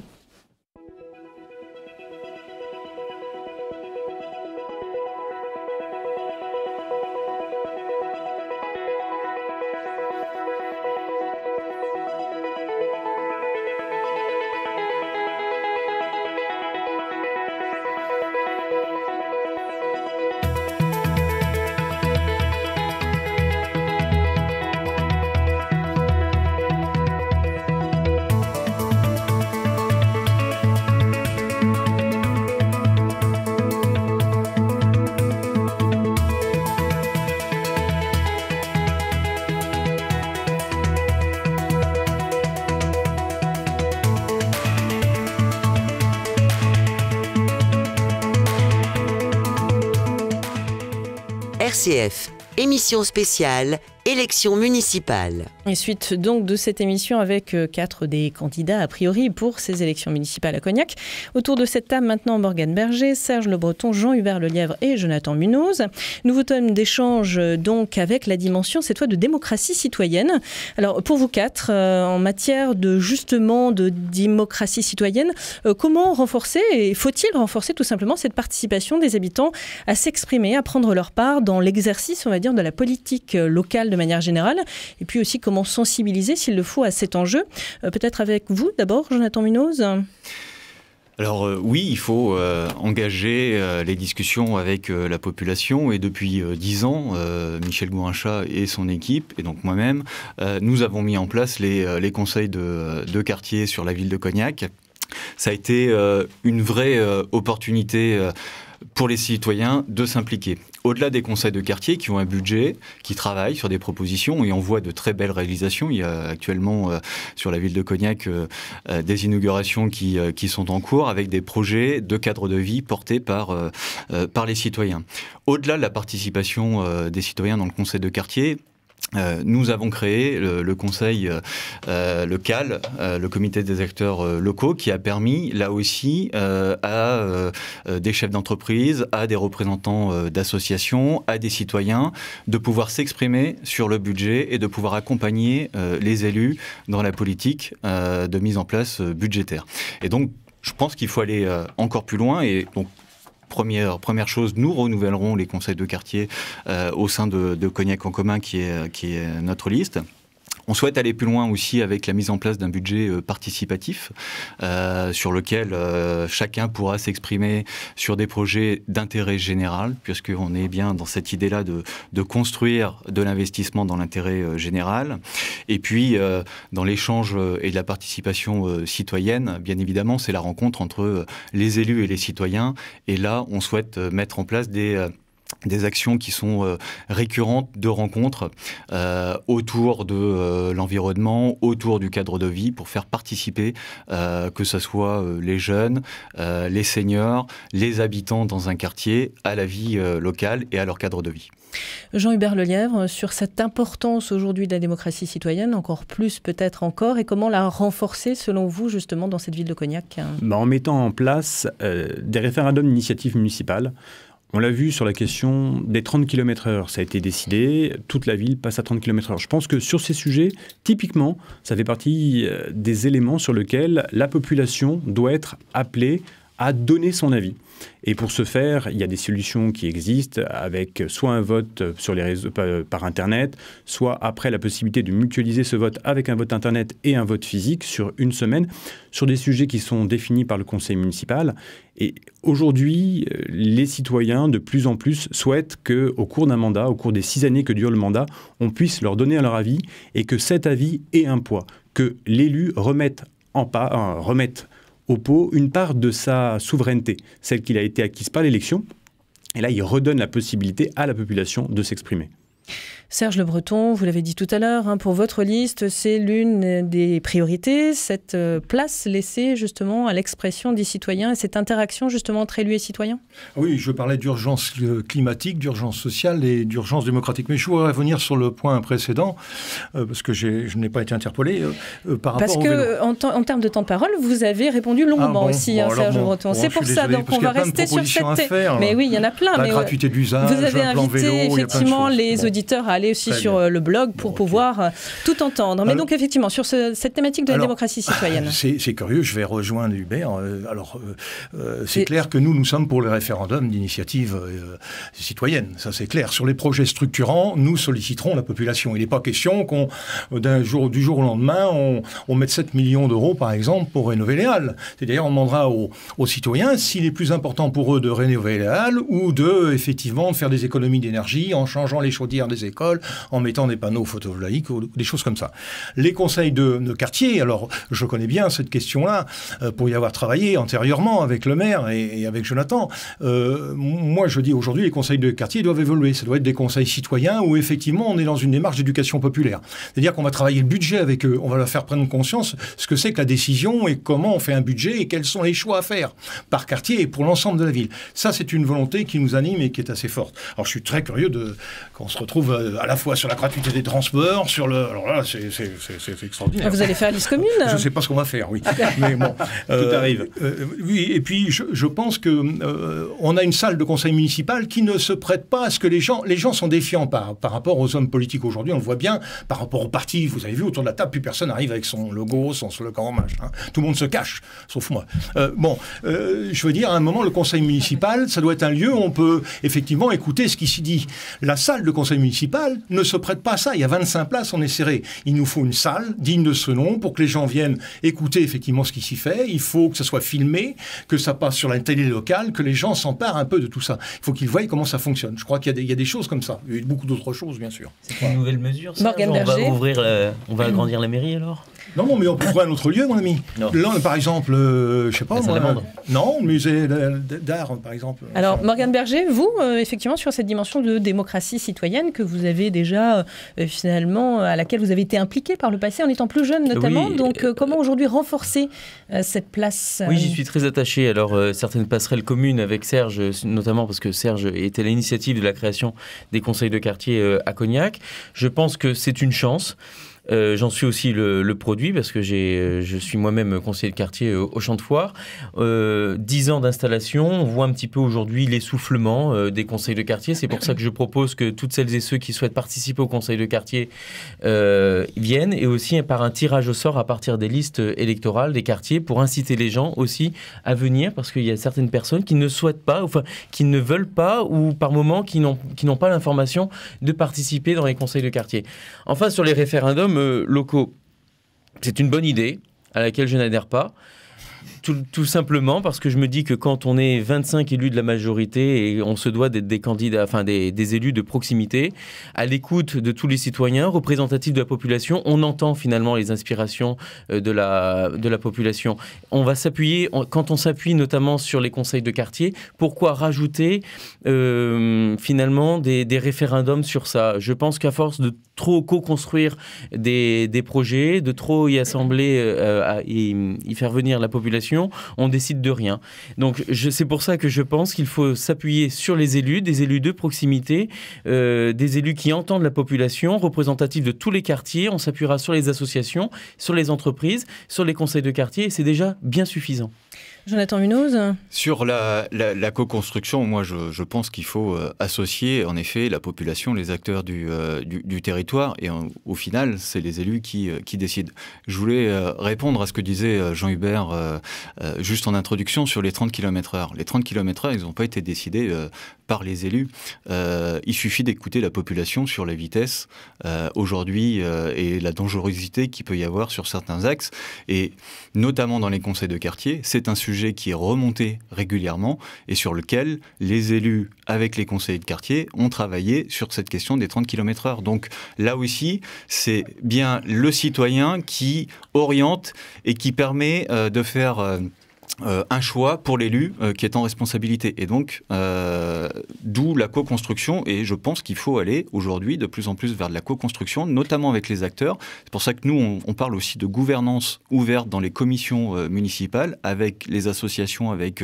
RCF, émission spéciale, élection municipale. Et suite donc de cette émission avec 4 des candidats a priori pour ces élections municipales à Cognac. Autour de cette table maintenant, Morgane Berger, Serge Le Breton, Jean-Hubert Lelièvre et Jonathan Munoz. Nouveau thème d'échange donc avec la dimension cette fois de démocratie citoyenne. Alors pour vous 4, en matière de justement de démocratie citoyenne, comment renforcer et faut-il renforcer tout simplement cette participation des habitants à s'exprimer, à prendre leur part dans l'exercice, on va dire, de la politique locale de manière générale, et puis aussi comment sensibiliser s'il le faut à cet enjeu. Peut-être avec vous d'abord, Jonathan Munoz. Alors oui, il faut engager les discussions avec la population et depuis 10 ans, Michel Gourincha et son équipe, et donc moi-même, nous avons mis en place les conseils de quartier sur la ville de Cognac. Ça a été une vraie opportunité pour les citoyens de s'impliquer. Au-delà des conseils de quartier qui ont un budget, qui travaillent sur des propositions et on voit de très belles réalisations. Il y a actuellement sur la ville de Cognac des inaugurations qui sont en cours avec des projets de cadre de vie portés par les citoyens. Au-delà de la participation des citoyens dans le conseil de quartier, nous avons créé le conseil, le CAL, le comité des acteurs locaux, qui a permis, là aussi, à des chefs d'entreprise, à des représentants d'associations, à des citoyens, de pouvoir s'exprimer sur le budget et de pouvoir accompagner les élus dans la politique de mise en place budgétaire. Et donc, je pense qu'il faut aller encore plus loin. Et donc, Première chose, nous renouvellerons les conseils de quartier au sein de Cognac en commun, qui est notre liste. On souhaite aller plus loin aussi avec la mise en place d'un budget participatif sur lequel chacun pourra s'exprimer sur des projets d'intérêt général, puisqu'on est bien dans cette idée-là de construire de l'investissement dans l'intérêt général. Et puis, dans l'échange et de la participation citoyenne, bien évidemment, c'est la rencontre entre les élus et les citoyens. Et là, on souhaite mettre en place des actions qui sont récurrentes de rencontres autour de l'environnement, autour du cadre de vie, pour faire participer, que ce soit les jeunes, les seniors, les habitants dans un quartier, à la vie locale et à leur cadre de vie. Jean-Hubert Lelièvre, sur cette importance aujourd'hui de la démocratie citoyenne, encore plus peut-être encore, et comment la renforcer selon vous justement dans cette ville de Cognac? En mettant en place des référendums d'initiative municipale. On l'a vu sur la question des 30 km/h. Ça a été décidé, toute la ville passe à 30 km/h. Je pense que sur ces sujets, typiquement, ça fait partie des éléments sur lesquels la population doit être appelée à donner son avis. Et pour ce faire, il y a des solutions qui existent avec soit un vote sur les réseaux, par Internet, soit après la possibilité de mutualiser ce vote avec un vote Internet et un vote physique sur une semaine, sur des sujets qui sont définis par le conseil municipal. Et aujourd'hui, les citoyens, de plus en plus, souhaitent qu'au cours d'un mandat, au cours des 6 années que dure le mandat, on puisse leur donner leur avis et que cet avis ait un poids, que l'élu remette au pot une part de sa souveraineté, celle qu'il a été acquise par l'élection. Et là, il redonne la possibilité à la population de s'exprimer. Serge Le Breton, vous l'avez dit tout à l'heure, pour votre liste, c'est l'une des priorités, cette place laissée justement à l'expression des citoyens et cette interaction justement entre élus et citoyens. Oui, je parlais d'urgence climatique, d'urgence sociale et d'urgence démocratique. Mais je voudrais revenir sur le point précédent, parce que je n'ai pas été interpellé par rapport au vélo. Parce qu'en termes de temps de parole, vous avez répondu longuement aussi, Serge Le Breton. C'est pour ça, donc on va rester sur cette... Mais oui, il y en a plein. La gratuité d'usage, vous avez invité effectivement les auditeurs à aller aussi sur le blog pour pouvoir tout entendre. Mais donc effectivement, sur cette thématique de la démocratie citoyenne. C'est curieux, je vais rejoindre Hubert. C'est clair que nous sommes pour le référendum d'initiative citoyenne. Ça, c'est clair. Sur les projets structurants, nous solliciterons la population. Il n'est pas question du jour au lendemain, on mette 7 millions d'euros, par exemple, pour rénover les halles. C'est-à-dire, on demandera aux citoyens s'il est plus important pour eux de rénover les halles ou effectivement, de faire des économies d'énergie en changeant les chaudières des écoles, en mettant des panneaux photovoltaïques ou des choses comme ça. Les conseils de quartier, alors je connais bien cette question-là, pour y avoir travaillé antérieurement avec le maire et avec Jonathan. Moi, je dis aujourd'hui, les conseils de quartier doivent évoluer. Ça doit être des conseils citoyens où effectivement, on est dans une démarche d'éducation populaire. C'est-à-dire qu'on va travailler le budget avec eux, on va leur faire prendre conscience ce que c'est que la décision et comment on fait un budget et quels sont les choix à faire par quartier et pour l'ensemble de la ville. Ça, c'est une volonté qui nous anime et qui est assez forte. Alors, je suis très curieux qu'on se retrouve à la fois sur la gratuité des transports, sur le... Alors là, c'est extraordinaire. Vous allez faire la liste commune? Je ne sais pas ce qu'on va faire, oui. Mais bon, tout arrive. Oui, et puis je pense qu'on a une salle de conseil municipal qui ne se prête pas à ce que les gens sont défiants par rapport aux hommes politiques aujourd'hui. On le voit bien, par rapport aux partis. Vous avez vu, autour de la table, plus personne n'arrive avec son logo, son slogan, machin. Tout le monde se cache, sauf moi. Je veux dire, à un moment, le conseil municipal, ça doit être un lieu où on peut effectivement écouter ce qui s'y dit. La salle de conseil municipal ne se prête pas à ça. Il y a 25 places, on est serré. Il nous faut une salle digne de ce nom pour que les gens viennent écouter effectivement ce qui s'y fait. Il faut que ça soit filmé, que ça passe sur la télé locale, que les gens s'emparent un peu de tout ça. Il faut qu'ils voient comment ça fonctionne. Je crois qu'il y a des choses comme ça. Il y a beaucoup d'autres choses, bien sûr. C'est une nouvelle mesure, ça. Morgane Berger. On va agrandir la mairie, alors? Non, mais on peut trouver un autre lieu, mon ami. Non. Là, par exemple, je sais pas, non, le musée d'art, par exemple. Alors, Morgane Berger, vous, effectivement, sur cette dimension de démocratie citoyenne que vous avez déjà, finalement, à laquelle vous avez été impliqué par le passé, en étant plus jeune notamment. Oui. Donc, comment aujourd'hui renforcer cette place Oui, j'y suis très attaché. Alors, certaines passerelles communes avec Serge, notamment parce que Serge était à l'initiative de la création des conseils de quartier à Cognac. Je pense que c'est une chance. J'en suis aussi le produit parce que je suis moi-même conseiller de quartier au Champ de Foire. 10 ans d'installation, on voit un petit peu aujourd'hui l'essoufflement des conseils de quartier. C'est pour ça que je propose que toutes celles et ceux qui souhaitent participer au conseil de quartier viennent, et aussi par un tirage au sort à partir des listes électorales des quartiers pour inciter les gens aussi à venir, parce qu'il y a certaines personnes qui ne souhaitent pas, enfin qui ne veulent pas, ou par moments qui n'ont pas l'information de participer dans les conseils de quartier. Enfin, sur les référendums locaux, c'est une bonne idée à laquelle je n'adhère pas. Tout simplement parce que je me dis que quand on est 25 élus de la majorité et on se doit d'être des candidats, enfin des élus de proximité, à l'écoute de tous les citoyens, représentatifs de la population, on entend finalement les inspirations de la population. On va s'appuyer, quand on s'appuie notamment sur les conseils de quartier, pourquoi rajouter finalement des référendums sur ça? Je pense qu'à force de trop co-construire des projets, de trop y assembler, y faire venir la population, on décide de rien. Donc c'est pour ça que je pense qu'il faut s'appuyer sur les élus, des élus de proximité, des élus qui entendent la population, représentatifs de tous les quartiers. On s'appuiera sur les associations, sur les entreprises, sur les conseils de quartier, et c'est déjà bien suffisant. Jonathan Munoz. Sur la co-construction, moi je pense qu'il faut associer en effet la population, les acteurs du territoire, et au final c'est les élus qui décident. Je voulais répondre à ce que disait Jean-Hubert juste en introduction sur les 30 km/h. Les 30 km/h, ils n'ont pas été décidés par les élus. Il suffit d'écouter la population sur la vitesse aujourd'hui et la dangerosité qu'il peut y avoir sur certains axes, et notamment dans les conseils de quartier. C'est un sujet qui est remonté régulièrement et sur lequel les élus, avec les conseillers de quartier, ont travaillé sur cette question des 30 km/h. Donc là aussi, c'est bien le citoyen qui oriente et qui permet de faire un choix pour l'élu qui est en responsabilité. Et donc, d'où la co-construction. Et je pense qu'il faut aller aujourd'hui de plus en plus vers de la co-construction, notamment avec les acteurs. C'est pour ça que nous, on parle aussi de gouvernance ouverte dans les commissions municipales, avec les associations, avec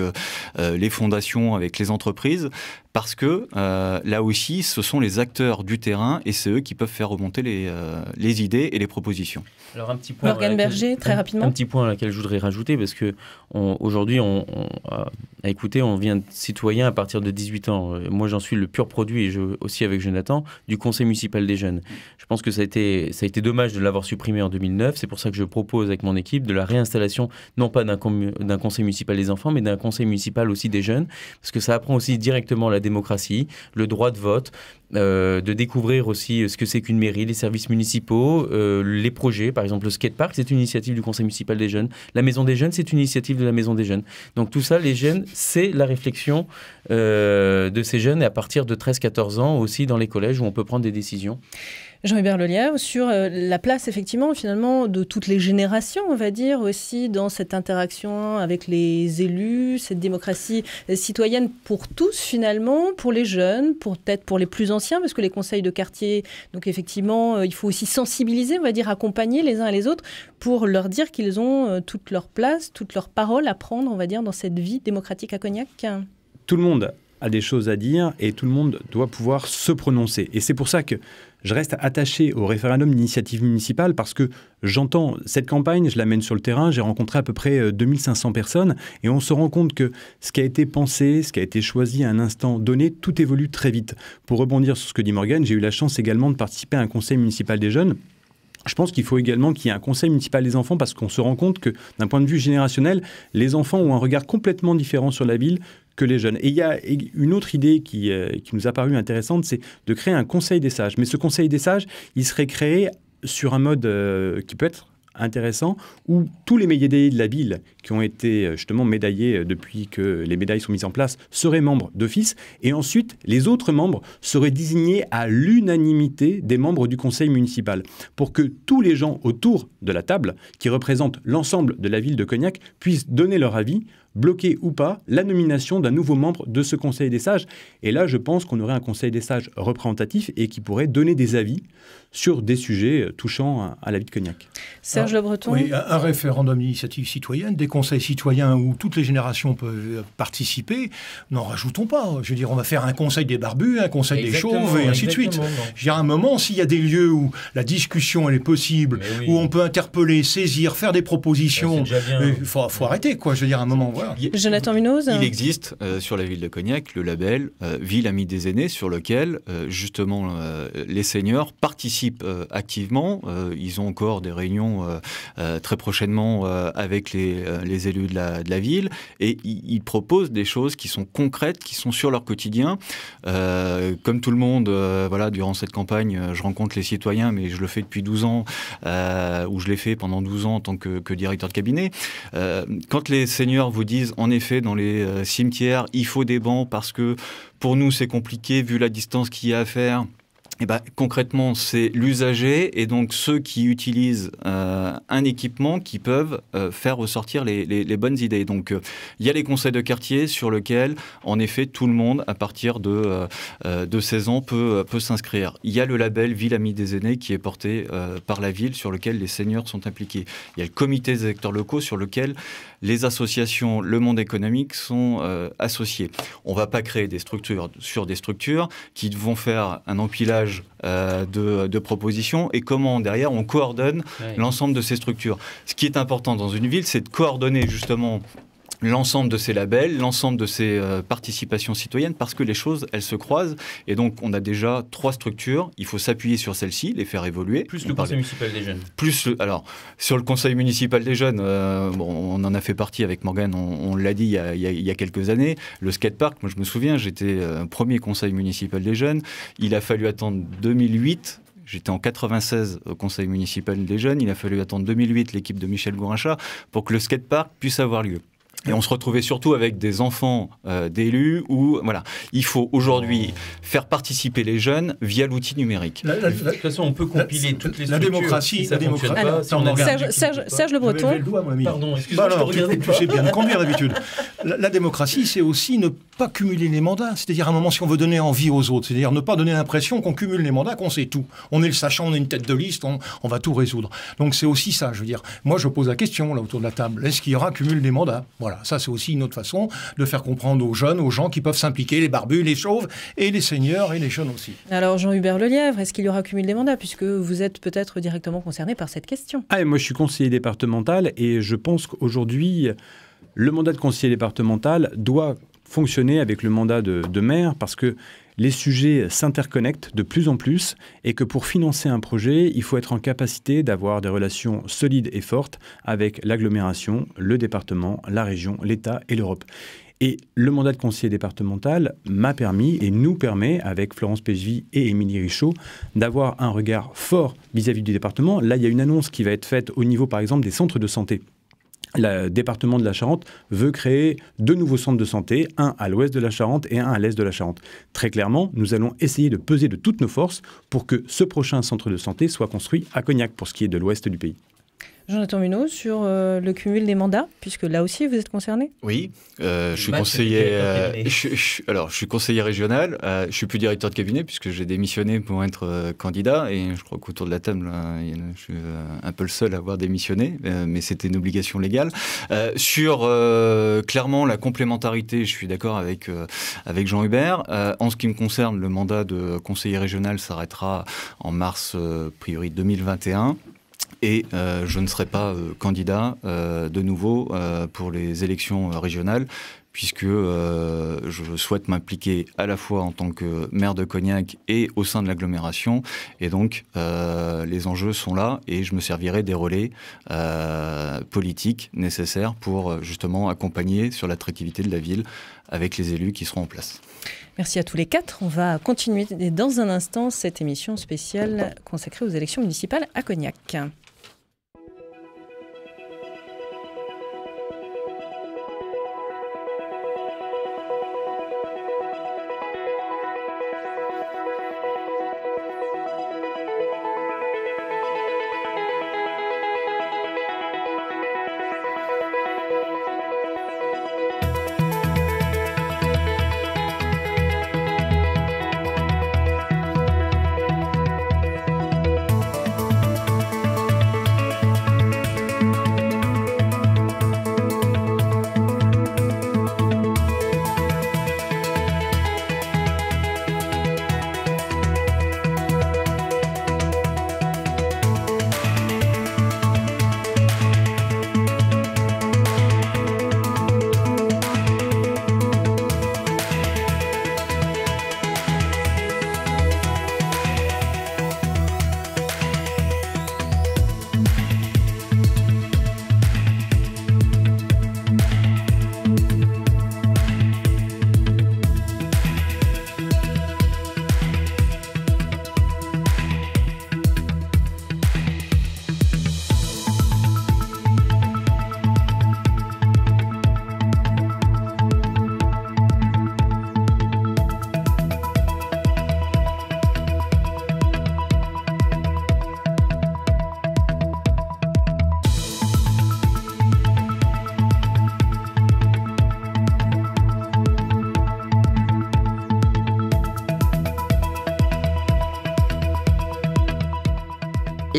les fondations, avec les entreprises. Parce que là aussi, ce sont les acteurs du terrain et c'est eux qui peuvent faire remonter les idées et les propositions. Alors un petit point. Morgane Berger, très rapidement. Un petit point à laquelle je voudrais rajouter, parce que aujourd'hui, à écouter, on vient de citoyen à partir de 18 ans. Moi, j'en suis le pur produit, et aussi avec Jonathan, du Conseil municipal des jeunes. Je pense que ça a été dommage de l'avoir supprimé en 2009. C'est pour ça que je propose avec mon équipe de la réinstallation, non pas d'un Conseil municipal des enfants, mais d'un Conseil municipal aussi des jeunes, parce que ça apprend aussi directement la démocratie, le droit de vote, de découvrir aussi ce que c'est qu'une mairie, les services municipaux, les projets. Par exemple, le skatepark, c'est une initiative du Conseil municipal des jeunes. La maison des jeunes, c'est une initiative de la maison des jeunes. Donc tout ça, les jeunes, c'est la réflexion de ces jeunes, et à partir de 13-14 ans aussi dans les collèges où on peut prendre des décisions. Jean-Hubert Lelièvre, sur la place, effectivement, finalement, de toutes les générations, on va dire, aussi dans cette interaction avec les élus, cette démocratie citoyenne pour tous, finalement, pour les jeunes, peut-être pour les plus anciens, parce que les conseils de quartier, donc effectivement, il faut aussi sensibiliser, on va dire, accompagner les uns et les autres pour leur dire qu'ils ont toute leur place, toute leur parole à prendre, on va dire, dans cette vie démocratique à Cognac. Tout le monde a des choses à dire et tout le monde doit pouvoir se prononcer. Et c'est pour ça que je reste attaché au référendum d'initiative municipale, parce que j'entends cette campagne, je la mène sur le terrain, j'ai rencontré à peu près 2500 personnes et on se rend compte que ce qui a été pensé, ce qui a été choisi à un instant donné, tout évolue très vite. Pour rebondir sur ce que dit Morgane, j'ai eu la chance également de participer à un conseil municipal des jeunes. Je pense qu'il faut également qu'il y ait un conseil municipal des enfants, parce qu'on se rend compte que d'un point de vue générationnel, les enfants ont un regard complètement différent sur la ville que les jeunes. Et il y a une autre idée qui nous a paru intéressante, c'est de créer un conseil des sages. Mais ce conseil des sages, il serait créé sur un mode qui peut être intéressant où tous les médaillés de la ville qui ont été justement médaillés depuis que les médailles sont mises en place seraient membres d'office et ensuite les autres membres seraient désignés à l'unanimité des membres du conseil municipal pour que tous les gens autour de la table qui représentent l'ensemble de la ville de Cognac puissent donner leur avis, bloquer ou pas la nomination d'un nouveau membre de ce Conseil des sages. Et là, je pense qu'on aurait un Conseil des sages représentatif et qui pourrait donner des avis sur des sujets touchant à la vie de Cognac. Serge Le Breton. Oui, un référendum d'initiative citoyenne, des conseils citoyens où toutes les générations peuvent participer, n'en rajoutons pas. Je veux dire, on va faire un conseil des barbus, un conseil des chauves, et ainsi de suite. Je veux dire, à un moment, s'il y a des lieux où la discussion elle est possible, où on peut interpeller, saisir, faire des propositions, il faut arrêter, quoi. Je veux dire, à un moment, voilà. Jonathan Munoz. Il existe sur la ville de Cognac le label Ville Amie des Aînés, sur lequel, justement, les seniors participent activement. Ils ont encore des réunions très prochainement avec les élus de la ville et ils proposent des choses qui sont concrètes, qui sont sur leur quotidien. Comme tout le monde, voilà, durant cette campagne, je rencontre les citoyens, mais je le fais depuis 12 ans, ou je l'ai fait pendant 12 ans en tant que directeur de cabinet. Quand les seniors vous disent, en effet, dans les cimetières, il faut des bancs parce que pour nous, c'est compliqué vu la distance qu'il y a à faire. Eh ben, concrètement, c'est l'usager et donc ceux qui utilisent un équipement qui peuvent faire ressortir les bonnes idées. Donc, il y a les conseils de quartier sur lesquels, en effet, tout le monde, à partir de 16 ans, peut s'inscrire. Il y a le label Ville Amie des Aînés qui est porté par la ville, sur lequel les seniors sont impliqués. Il y a le comité des acteurs locaux sur lequel les associations, le monde économique sont associés. On ne va pas créer des structures sur des structures qui vont faire un empilage de propositions et comment derrière on coordonne l'ensemble de ces structures. Ce qui est important dans une ville, c'est de coordonner justement l'ensemble de ces labels, l'ensemble de ces participations citoyennes, parce que les choses, elles se croisent. Et donc, on a déjà 3 structures. Il faut s'appuyer sur celles-ci, les faire évoluer. Plus le conseil municipal des jeunes. Alors, sur le conseil municipal des jeunes, on en a fait partie avec Morgane, on l'a dit il y a quelques années. Le skatepark, moi je me souviens, j'étais premier conseil municipal des jeunes. Il a fallu attendre 2008. J'étais en 96 au conseil municipal des jeunes. Il a fallu attendre 2008, l'équipe de Michel Gourincha, pour que le skatepark puisse avoir lieu. Et on se retrouvait surtout avec des enfants d'élus où, voilà, il faut aujourd'hui faire participer les jeunes via l'outil numérique. De toute façon, on peut compiler toutes les structures. La démocratie, Serge Le Breton. Pardon, excusez-moi, je te regardais pas. Tu sais bien me conduire d'habitude. La démocratie, c'est aussi ne pas cumuler les mandats. C'est-à-dire, à un moment, si on veut donner envie aux autres, c'est-à-dire ne pas donner l'impression qu'on cumule les mandats, qu'on sait tout. On est le sachant, on est une tête de liste, on va tout résoudre. Donc c'est aussi ça, je veux dire. Moi, je pose la question, là, autour de la table. Est-ce qu'il y aura cumul des mandats ? Voilà, ça c'est aussi une autre façon de faire comprendre aux jeunes, aux gens qui peuvent s'impliquer, les barbus, les chauves, et les seniors, et les jeunes aussi. Alors Jean-Hubert Lelièvre, est-ce qu'il y aura cumul des mandats, puisque vous êtes peut-être directement concerné par cette question ? Moi je suis conseiller départemental et je pense qu'aujourd'hui, le mandat de conseiller départemental doit fonctionner avec le mandat de maire parce que les sujets s'interconnectent de plus en plus et que pour financer un projet, il faut être en capacité d'avoir des relations solides et fortes avec l'agglomération, le département, la région, l'État et l'Europe. Et le mandat de conseiller départemental m'a permis et nous permet, avec Florence Pechevy et Émilie Richaud, d'avoir un regard fort vis-à-vis du département. Là, il y a une annonce qui va être faite au niveau, par exemple, des centres de santé. Le département de la Charente veut créer 2 nouveaux centres de santé, un à l'ouest de la Charente et un à l'est de la Charente. Très clairement, nous allons essayer de peser de toutes nos forces pour que ce prochain centre de santé soit construit à Cognac, pour ce qui est de l'ouest du pays. Jonathan Munoz, sur le cumul des mandats, puisque là aussi vous êtes concerné ? Oui, je suis conseiller. Je suis conseiller régional. Je suis plus directeur de cabinet puisque j'ai démissionné pour être candidat et je crois qu'autour de la table, je suis un peu le seul à avoir démissionné, mais c'était une obligation légale. Sur clairement la complémentarité, je suis d'accord avec Jean-Hubert. En ce qui me concerne, le mandat de conseiller régional s'arrêtera en mars, priori 2021. Et je ne serai pas candidat de nouveau pour les élections régionales, puisque je souhaite m'impliquer à la fois en tant que maire de Cognac et au sein de l'agglomération. Et donc, les enjeux sont là et je me servirai des relais politiques nécessaires pour justement accompagner sur l'attractivité de la ville avec les élus qui seront en place. Merci à tous les 4. On va continuer dans un instant cette émission spéciale consacrée aux élections municipales à Cognac.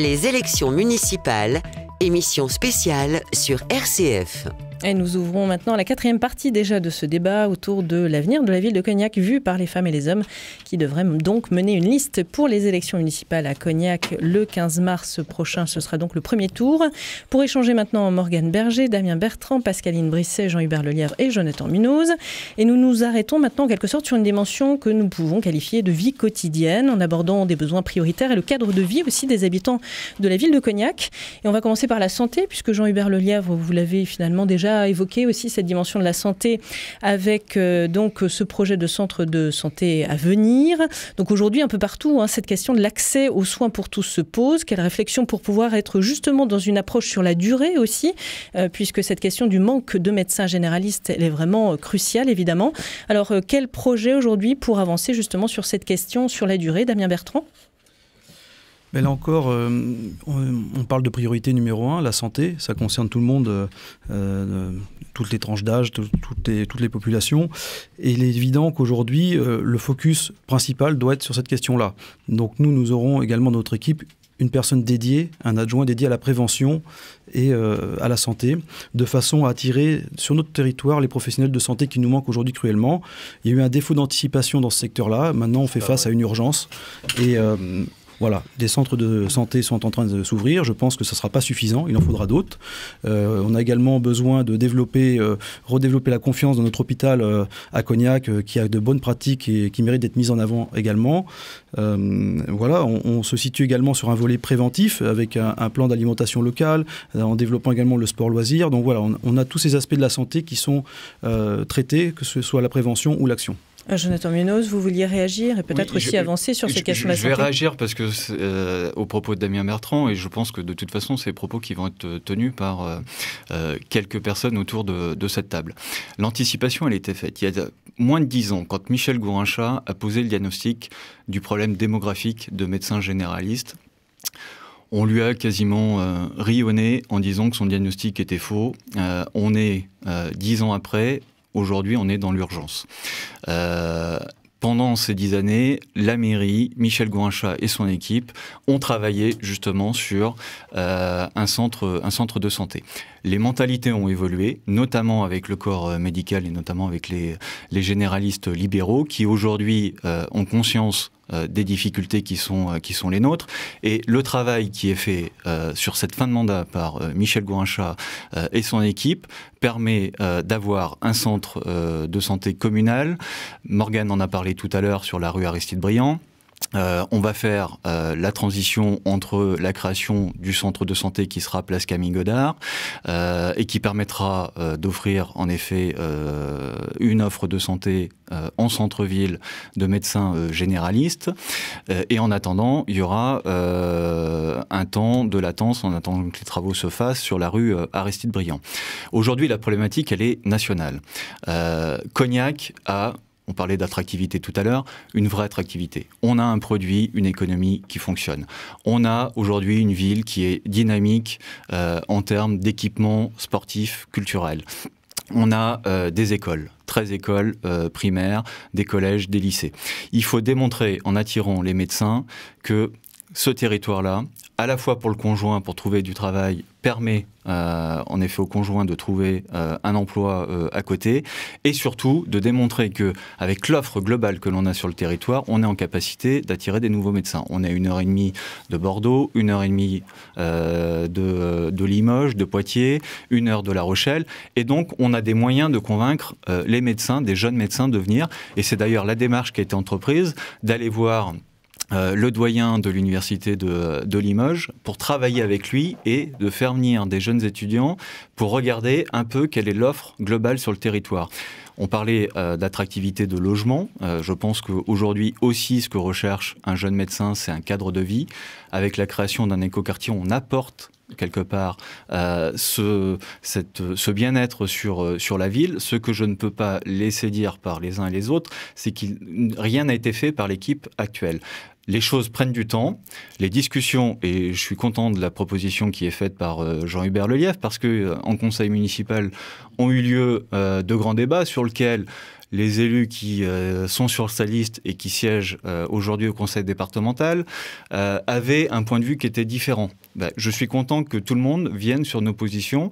Les élections municipales, émission spéciale sur RCF. Et nous ouvrons maintenant la 4e partie déjà de ce débat autour de l'avenir de la ville de Cognac vu par les femmes et les hommes qui devraient donc mener une liste pour les élections municipales à Cognac le 15 mars prochain. Ce sera donc le premier tour. Pour échanger maintenant, Morgane Berger, Damien Bertrand, Pascaline Brisset, Jean-Hubert Lelièvre et Jonathan Munoz. Et nous nous arrêtons maintenant en quelque sorte sur une dimension que nous pouvons qualifier de vie quotidienne en abordant des besoins prioritaires et le cadre de vie aussi des habitants de la ville de Cognac. Et on va commencer par la santé puisque Jean-Hubert Lelièvre, vous l'avez finalement déjà évoqué aussi cette dimension de la santé avec donc ce projet de centre de santé à venir. Donc aujourd'hui un peu partout, cette question de l'accès aux soins pour tous se pose. Quelle réflexion pour pouvoir être justement dans une approche sur la durée aussi, puisque cette question du manque de médecins généralistes elle est vraiment cruciale évidemment. Alors quel projet aujourd'hui pour avancer justement sur cette question sur la durée, Damien Bertrand ? Mais là encore, on parle de priorité numéro 1, la santé. Ça concerne tout le monde, toutes les tranches d'âge, toutes les populations. Et il est évident qu'aujourd'hui, le focus principal doit être sur cette question-là. Donc nous aurons également dans notre équipe une personne dédiée, un adjoint dédié à la prévention et à la santé, de façon à attirer sur notre territoire les professionnels de santé qui nous manquent aujourd'hui cruellement. Il y a eu un défaut d'anticipation dans ce secteur-là. Maintenant, on fait face à une urgence. Et voilà, des centres de santé sont en train de s'ouvrir. Je pense que ce ne sera pas suffisant, il en faudra d'autres. On a également besoin de redévelopper la confiance dans notre hôpital à Cognac, qui a de bonnes pratiques et qui mérite d'être mise en avant également. Voilà, on se situe également sur un volet préventif avec un plan d'alimentation locale, en développant également le sport-loisir. Donc voilà, on a tous ces aspects de la santé qui sont traités, que ce soit la prévention ou l'action. Jonathan Munoz, vous vouliez réagir et peut-être aussi avancer sur ces questions de la santé. Je vais réagir parce que au propos de Damien Bertrand, et je pense que de toute façon, c'est propos qui vont être tenus par quelques personnes autour de cette table. L'anticipation, elle était faite. Il y a moins de 10 ans, quand Michel Gourinchas a posé le diagnostic du problème démographique de médecins généralistes, on lui a quasiment ri au nez en disant que son diagnostic était faux. On est 10 ans après. Aujourd'hui, on est dans l'urgence. Pendant ces 10 années, la mairie, Michel Gourinchas et son équipe ont travaillé justement sur un centre de santé. Les mentalités ont évolué, notamment avec le corps médical et notamment avec les généralistes libéraux qui aujourd'hui ont conscience des difficultés qui sont les nôtres. Et le travail qui est fait sur cette fin de mandat par Michel Gourinchas et son équipe permet d'avoir un centre de santé communal. Morgane en a parlé tout à l'heure sur la rue Aristide-Briand. On va faire la transition entre la création du centre de santé qui sera place Camille Godard et qui permettra d'offrir en effet une offre de santé en centre-ville de médecins généralistes. Et en attendant, il y aura un temps de latence en attendant que les travaux se fassent sur la rue Aristide-Briand. Aujourd'hui, la problématique, elle est nationale. Cognac a... On parlait d'attractivité tout à l'heure, une vraie attractivité. On a un produit, une économie qui fonctionne. On a aujourd'hui une ville qui est dynamique en termes d'équipements sportifs, culturels. On a des écoles, 13 écoles primaires, des collèges, des lycées. Il faut démontrer en attirant les médecins que ce territoire-là, à la fois pour le conjoint, pour trouver du travail, permet en effet au conjoint de trouver un emploi à côté, et surtout de démontrer que avec l'offre globale que l'on a sur le territoire, on est en capacité d'attirer des nouveaux médecins. On est à 1h30 de Bordeaux, 1h30 de Limoges, de Poitiers, 1 heure de La Rochelle, et donc on a des moyens de convaincre les médecins, des jeunes médecins de venir, et c'est d'ailleurs la démarche qui a été entreprise, d'aller voir le doyen de l'université de Limoges pour travailler avec lui et de faire venir des jeunes étudiants pour regarder un peu quelle est l'offre globale sur le territoire. On parlait d'attractivité de logement. Je pense qu'aujourd'hui aussi, ce que recherche un jeune médecin, c'est un cadre de vie. Avec la création d'un écoquartier, on apporte quelque part ce bien-être sur la ville. Ce que je ne peux pas laisser dire par les uns et les autres, c'est que rien n'a été fait par l'équipe actuelle. Les choses prennent du temps, les discussions, et je suis content de la proposition qui est faite par Jean-Hubert Lelièvre, parce qu'en conseil municipal ont eu lieu de grands débats sur lesquels les élus qui sont sur sa liste et qui siègent aujourd'hui au conseil départemental avaient un point de vue qui était différent. Je suis content que tout le monde vienne sur nos positions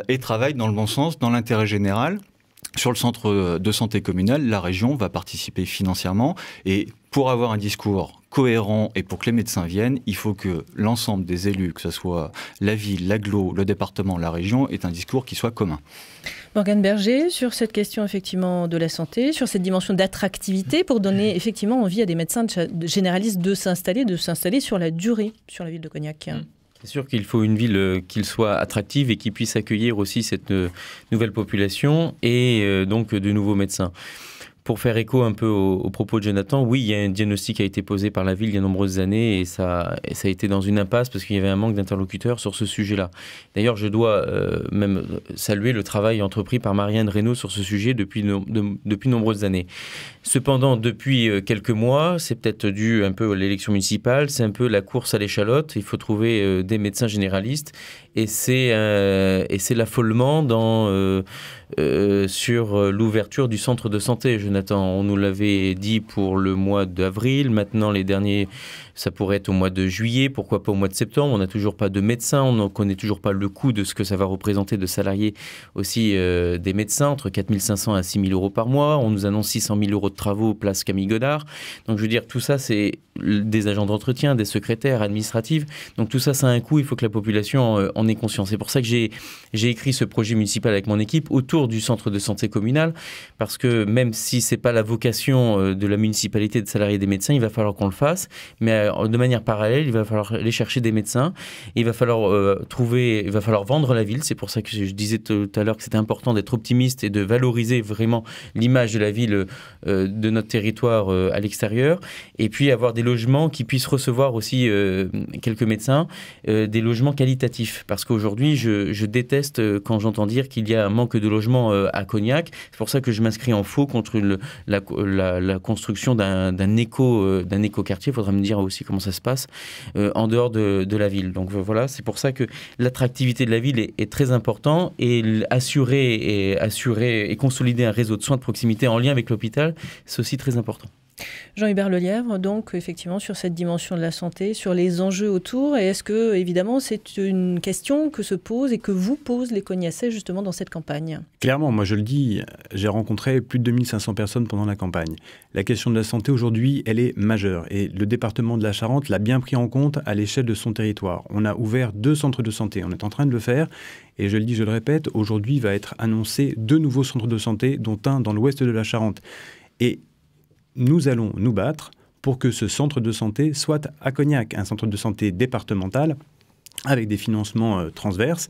et travaille dans le bon sens, dans l'intérêt général. Sur le centre de santé communal, la région va participer financièrement et pour avoir un discours cohérent et pour que les médecins viennent, il faut que l'ensemble des élus, que ce soit la ville, l'agglo, le département, la région, ait un discours qui soit commun. Morgane Berger, sur cette question effectivement de la santé, sur cette dimension d'attractivité, pour donner effectivement envie à des médecins généralistes de s'installer sur la durée sur la ville de Cognac. C'est sûr qu'il faut une ville qui soit attractive et qui puisse accueillir aussi cette nouvelle population et donc de nouveaux médecins. Pour faire écho un peu aux propos de Jonathan, oui, il y a un diagnostic qui a été posé par la ville il y a de nombreuses années et ça a été dans une impasse parce qu'il y avait un manque d'interlocuteurs sur ce sujet-là. D'ailleurs, je dois même saluer le travail entrepris par Marianne Reynaud sur ce sujet depuis nombreuses années. Cependant, depuis quelques mois, c'est peut-être dû un peu à l'élection municipale, c'est un peu la course à l'échalote. Il faut trouver des médecins généralistes et c'est l'affolement sur l'ouverture du centre de santé. Jonathan, on nous l'avait dit pour le mois d'avril, maintenant les derniers, ça pourrait être au mois de juillet, pourquoi pas au mois de septembre, on n'a toujours pas de médecins, on ne connaît toujours pas le coût de ce que ça va représenter de salariés aussi des médecins, entre 4 500 à 6 000 euros par mois, on nous annonce 600 000 euros de travaux place Camille Godard, donc je veux dire tout ça c'est des agents d'entretien, des secrétaires administratifs, donc tout ça ça a un coût, il faut que la population en ait conscience. C'est pour ça que j'ai écrit ce projet municipal avec mon équipe autour du centre de santé communal, parce que même si c'est pas la vocation de la municipalité de salarier des médecins, il va falloir qu'on le fasse, mais de manière parallèle, il va falloir aller chercher des médecins, il va falloir vendre la ville, c'est pour ça que je disais tout à l'heure que c'était important d'être optimiste et de valoriser vraiment l'image de la ville, de notre territoire à l'extérieur, et puis avoir des logements qui puissent recevoir aussi quelques médecins, des logements qualitatifs, parce qu'aujourd'hui, je déteste quand j'entends dire qu'il y a un manque de logements à Cognac. C'est pour ça que je m'inscris en faux contre la construction d'un éco-quartier. Il faudra me dire aussi comment ça se passe en dehors de la ville. Donc voilà, c'est pour ça que l'attractivité de la ville est très importante et assurer et consolider un réseau de soins de proximité en lien avec l'hôpital, c'est aussi très important. Jean-Hubert Lelièvre, donc effectivement sur cette dimension de la santé, sur les enjeux autour, et est-ce que évidemment c'est une question que se pose et que vous posent les Cognaçais justement dans cette campagne? Clairement, moi je le dis, j'ai rencontré plus de 2500 personnes pendant la campagne. La question de la santé aujourd'hui, elle est majeure et le département de la Charente l'a bien pris en compte à l'échelle de son territoire. On a ouvert 2 centres de santé, on est en train de le faire et je le dis, je le répète, aujourd'hui va être annoncé 2 nouveaux centres de santé, dont un dans l'ouest de la Charente. Et nous allons nous battre pour que ce centre de santé soit à Cognac, un centre de santé départemental avec des financements transverses.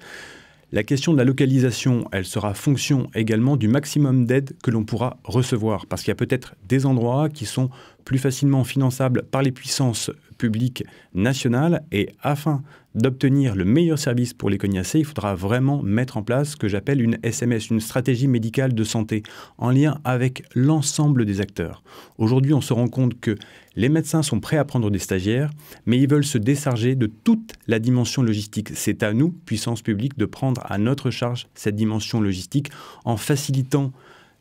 La question de la localisation, elle sera fonction également du maximum d'aide que l'on pourra recevoir, parce qu'il y a peut-être des endroits qui sont plus facilement finançables par les puissances publiques nationales, et afin d'obtenir le meilleur service pour les Cognaçais, il faudra vraiment mettre en place ce que j'appelle une SMS, une stratégie médicale de santé, en lien avec l'ensemble des acteurs. Aujourd'hui, on se rend compte que les médecins sont prêts à prendre des stagiaires, mais ils veulent se décharger de toute la dimension logistique. C'est à nous, puissance publique, de prendre à notre charge cette dimension logistique en facilitant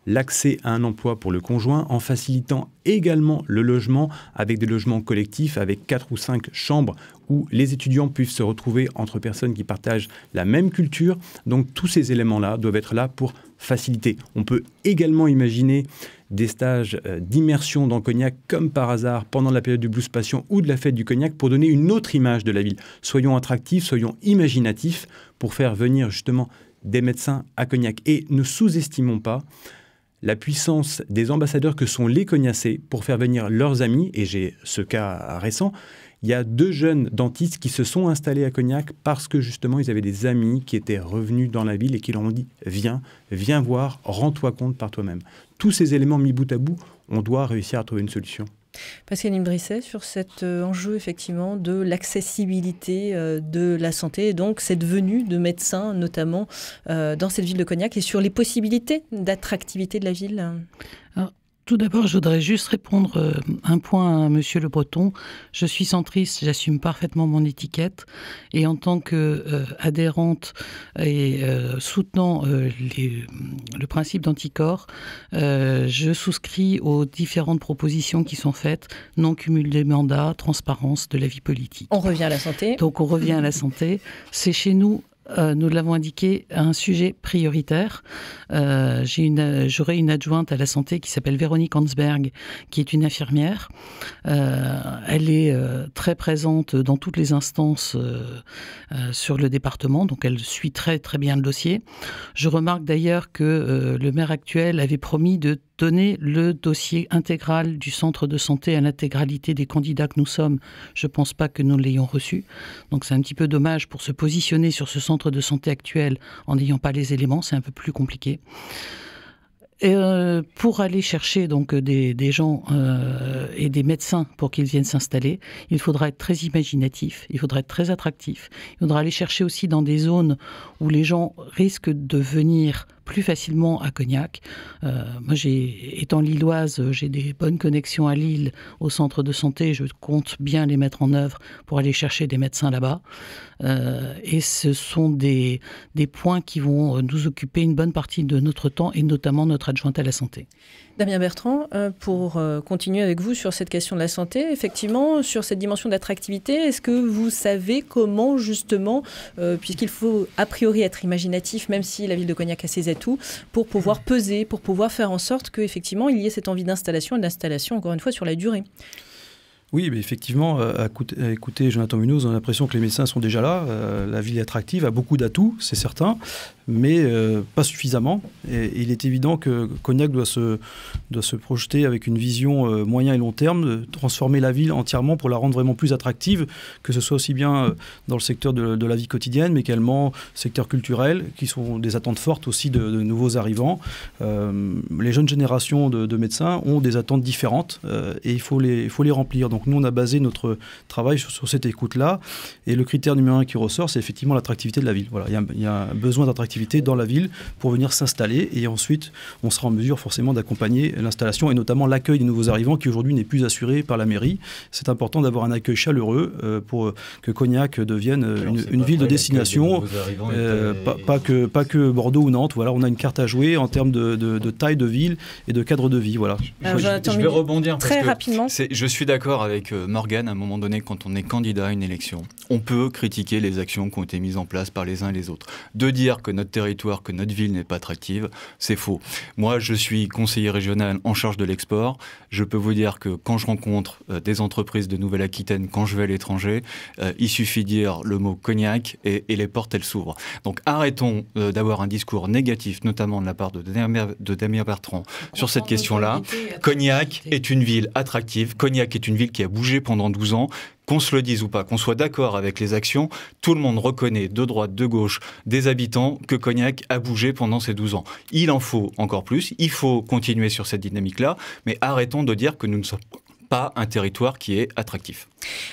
l'accès à un emploi pour le conjoint, en facilitant également le logement avec des logements collectifs, avec 4 ou 5 chambres où les étudiants puissent se retrouver entre personnes qui partagent la même culture. Donc tous ces éléments-là doivent être là pour faciliter. On peut également imaginer des stages d'immersion dans Cognac comme par hasard pendant la période du Blues Passion ou de la fête du Cognac pour donner une autre image de la ville. Soyons attractifs, soyons imaginatifs pour faire venir justement des médecins à Cognac. Et ne sous-estimons pas la puissance des ambassadeurs que sont les Cognaçais pour faire venir leurs amis, et j'ai ce cas récent, il y a 2 jeunes dentistes qui se sont installés à Cognac parce que justement ils avaient des amis qui étaient revenus dans la ville et qui leur ont dit « viens voir, rends-toi compte par toi-même ». Tous ces éléments mis bout à bout, on doit réussir à trouver une solution. Pascaline Brisset, sur cet enjeu effectivement de l'accessibilité de la santé, et donc cette venue de médecins notamment dans cette ville de Cognac, et sur les possibilités d'attractivité de la ville. Alors, Tout d'abord, je voudrais juste répondre un point à Monsieur Le Breton. Je suis centriste, j'assume parfaitement mon étiquette. Et en tant qu'adhérente et soutenant le principe d'anticorps, je souscris aux différentes propositions qui sont faites, non-cumul des mandats, transparence de la vie politique. On revient à la santé. Donc on revient à la santé. C'est chez nous, nous l'avons indiqué, un sujet prioritaire. J'aurai une adjointe à la santé qui s'appelle Véronique Hansberg, qui est une infirmière. Elle est très présente dans toutes les instances sur le département, donc elle suit très très bien le dossier. Je remarque d'ailleurs que le maire actuel avait promis de donner le dossier intégral du centre de santé à l'intégralité des candidats que nous sommes. Je ne pense pas que nous l'ayons reçu. Donc c'est un petit peu dommage pour se positionner sur ce centre de santé actuel en n'ayant pas les éléments. C'est un peu plus compliqué. Et pour aller chercher donc des gens et des médecins pour qu'ils viennent s'installer, il faudra être très imaginatif, il faudra être très attractif. Il faudra aller chercher aussi dans des zones où les gens risquent de venir plus facilement à Cognac. Moi, étant lilloise, j'ai des bonnes connexions à Lille, au centre de santé. Je compte bien les mettre en œuvre pour aller chercher des médecins là-bas. Et ce sont des points qui vont nous occuper une bonne partie de notre temps, et notamment notre adjointe à la santé. Damien Bertrand, pour continuer avec vous sur cette question de la santé, effectivement, sur cette dimension d'attractivité, est-ce que vous savez comment, justement, puisqu'il faut a priori être imaginatif, même si la ville de Cognac a ses atouts, pour pouvoir peser, pour pouvoir faire en sorte qu'effectivement, il y ait cette envie d'installation, et d'installation, encore une fois, sur la durée? Oui, mais effectivement, à écouter Jonathan Munoz, on a l'impression que les médecins sont déjà là. La ville est attractive, a beaucoup d'atouts, c'est certain, mais pas suffisamment. Et il est évident que Cognac doit se projeter avec une vision moyen et long terme, de transformer la ville entièrement pour la rendre vraiment plus attractive, que ce soit aussi bien dans le secteur de la vie quotidienne, mais également secteur culturel, qui sont des attentes fortes aussi de nouveaux arrivants. Les jeunes générations de médecins ont des attentes différentes et il faut les remplir. Donc nous, on a basé notre travail sur cette écoute-là. Et le critère numéro 1 qui ressort, c'est effectivement l'attractivité de la ville. Voilà, il y a un besoin d'attractivité dans la ville pour venir s'installer. Et ensuite, on sera en mesure forcément d'accompagner l'installation et notamment l'accueil des nouveaux arrivants qui aujourd'hui n'est plus assuré par la mairie. C'est important d'avoir un accueil chaleureux pour que Cognac devienne une ville de destination. Pas que Bordeaux ou Nantes. Voilà, on a une carte à jouer en termes de taille de ville et de cadre de vie. Voilà. Je vais rebondir très rapidement. Je suis d'accord avec Morgane, à un moment donné, quand on est candidat à une élection, on peut critiquer les actions qui ont été mises en place par les uns et les autres. De dire que notre territoire, que notre ville n'est pas attractive, c'est faux. Moi, je suis conseiller régional en charge de l'export. Je peux vous dire que quand je rencontre des entreprises de Nouvelle-Aquitaine, quand je vais à l'étranger, il suffit de dire le mot Cognac et les portes, elles s'ouvrent. Donc arrêtons d'avoir un discours négatif, notamment de la part de Damien Bertrand, sur cette question-là. Cognac est une ville attractive. Cognac est une ville qui a bougé pendant 12 ans. Qu'on se le dise ou pas, qu'on soit d'accord avec les actions, tout le monde reconnaît, de droite, de gauche, des habitants, que Cognac a bougé pendant ces 12 ans. Il en faut encore plus, il faut continuer sur cette dynamique-là, mais arrêtons de dire que nous ne sommes pas un territoire qui est attractif.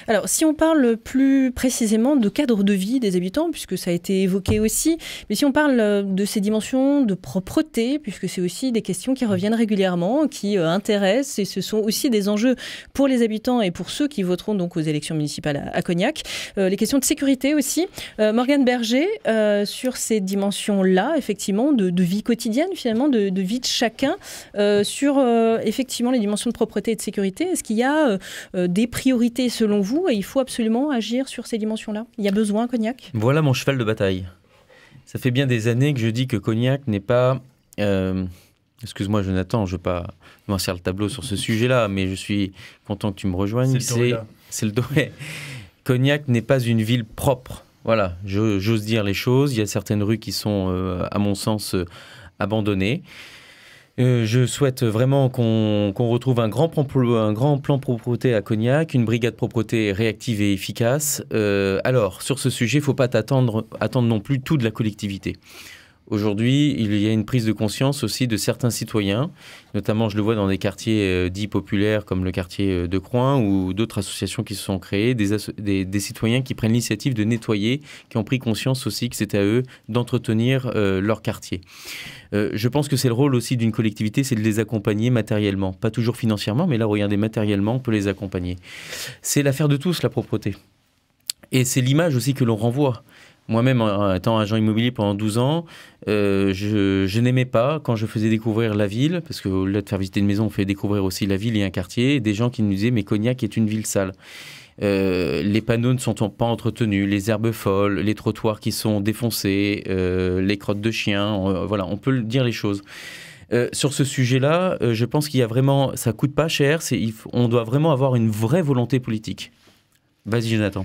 Alors, si on parle plus précisément de cadre de vie des habitants, puisque ça a été évoqué aussi, mais si on parle de ces dimensions de propreté, puisque c'est aussi des questions qui reviennent régulièrement, qui intéressent, et ce sont aussi des enjeux pour les habitants et pour ceux qui voteront donc aux élections municipales à Cognac. Les questions de sécurité aussi. Morgane Berger, sur ces dimensions-là, effectivement, de vie quotidienne, finalement, de vie de chacun, sur effectivement les dimensions de propreté et de sécurité, est-ce qu'il y a des priorités selon vous, et il faut absolument agir sur ces dimensions-là? Il y a besoin, Cognac? Voilà mon cheval de bataille. Ça fait bien des années que je dis que Cognac n'est pas... Excuse-moi, Jonathan, je ne veux pas m'en le tableau sur ce sujet-là, mais je suis content que tu me rejoignes. C'est le doigt. Cognac n'est pas une ville propre. Voilà, j'ose dire les choses. Il y a certaines rues qui sont, à mon sens, abandonnées. Je souhaite vraiment qu'on retrouve un grand plan propreté à Cognac, une brigade propreté réactive et efficace. Alors, sur ce sujet, il ne faut pas attendre non plus tout de la collectivité. Aujourd'hui, il y a une prise de conscience aussi de certains citoyens, notamment je le vois dans des quartiers dits populaires comme le quartier de Croin ou d'autres associations qui se sont créées, des citoyens qui prennent l'initiative de nettoyer, qui ont pris conscience aussi que c'était à eux d'entretenir leur quartier. Je pense que c'est le rôle aussi d'une collectivité, c'est de les accompagner matériellement, pas toujours financièrement, mais là, regardez, matériellement, on peut les accompagner. C'est l'affaire de tous, la propreté. Et c'est l'image aussi que l'on renvoie. Moi-même, étant agent immobilier pendant 12 ans, je n'aimais pas quand je faisais découvrir la ville, parce qu'au-delà de faire visiter une maison, on fait découvrir aussi la ville et un quartier, des gens qui nous disaient « mais Cognac est une ville sale ». Les panneaux ne sont pas entretenus, les herbes folles, les trottoirs qui sont défoncés, les crottes de chiens, voilà, on peut dire les choses. Sur ce sujet-là, je pense qu'il y a vraiment, ça coûte pas cher, on doit vraiment avoir une vraie volonté politique. Vas-y, Jonathan.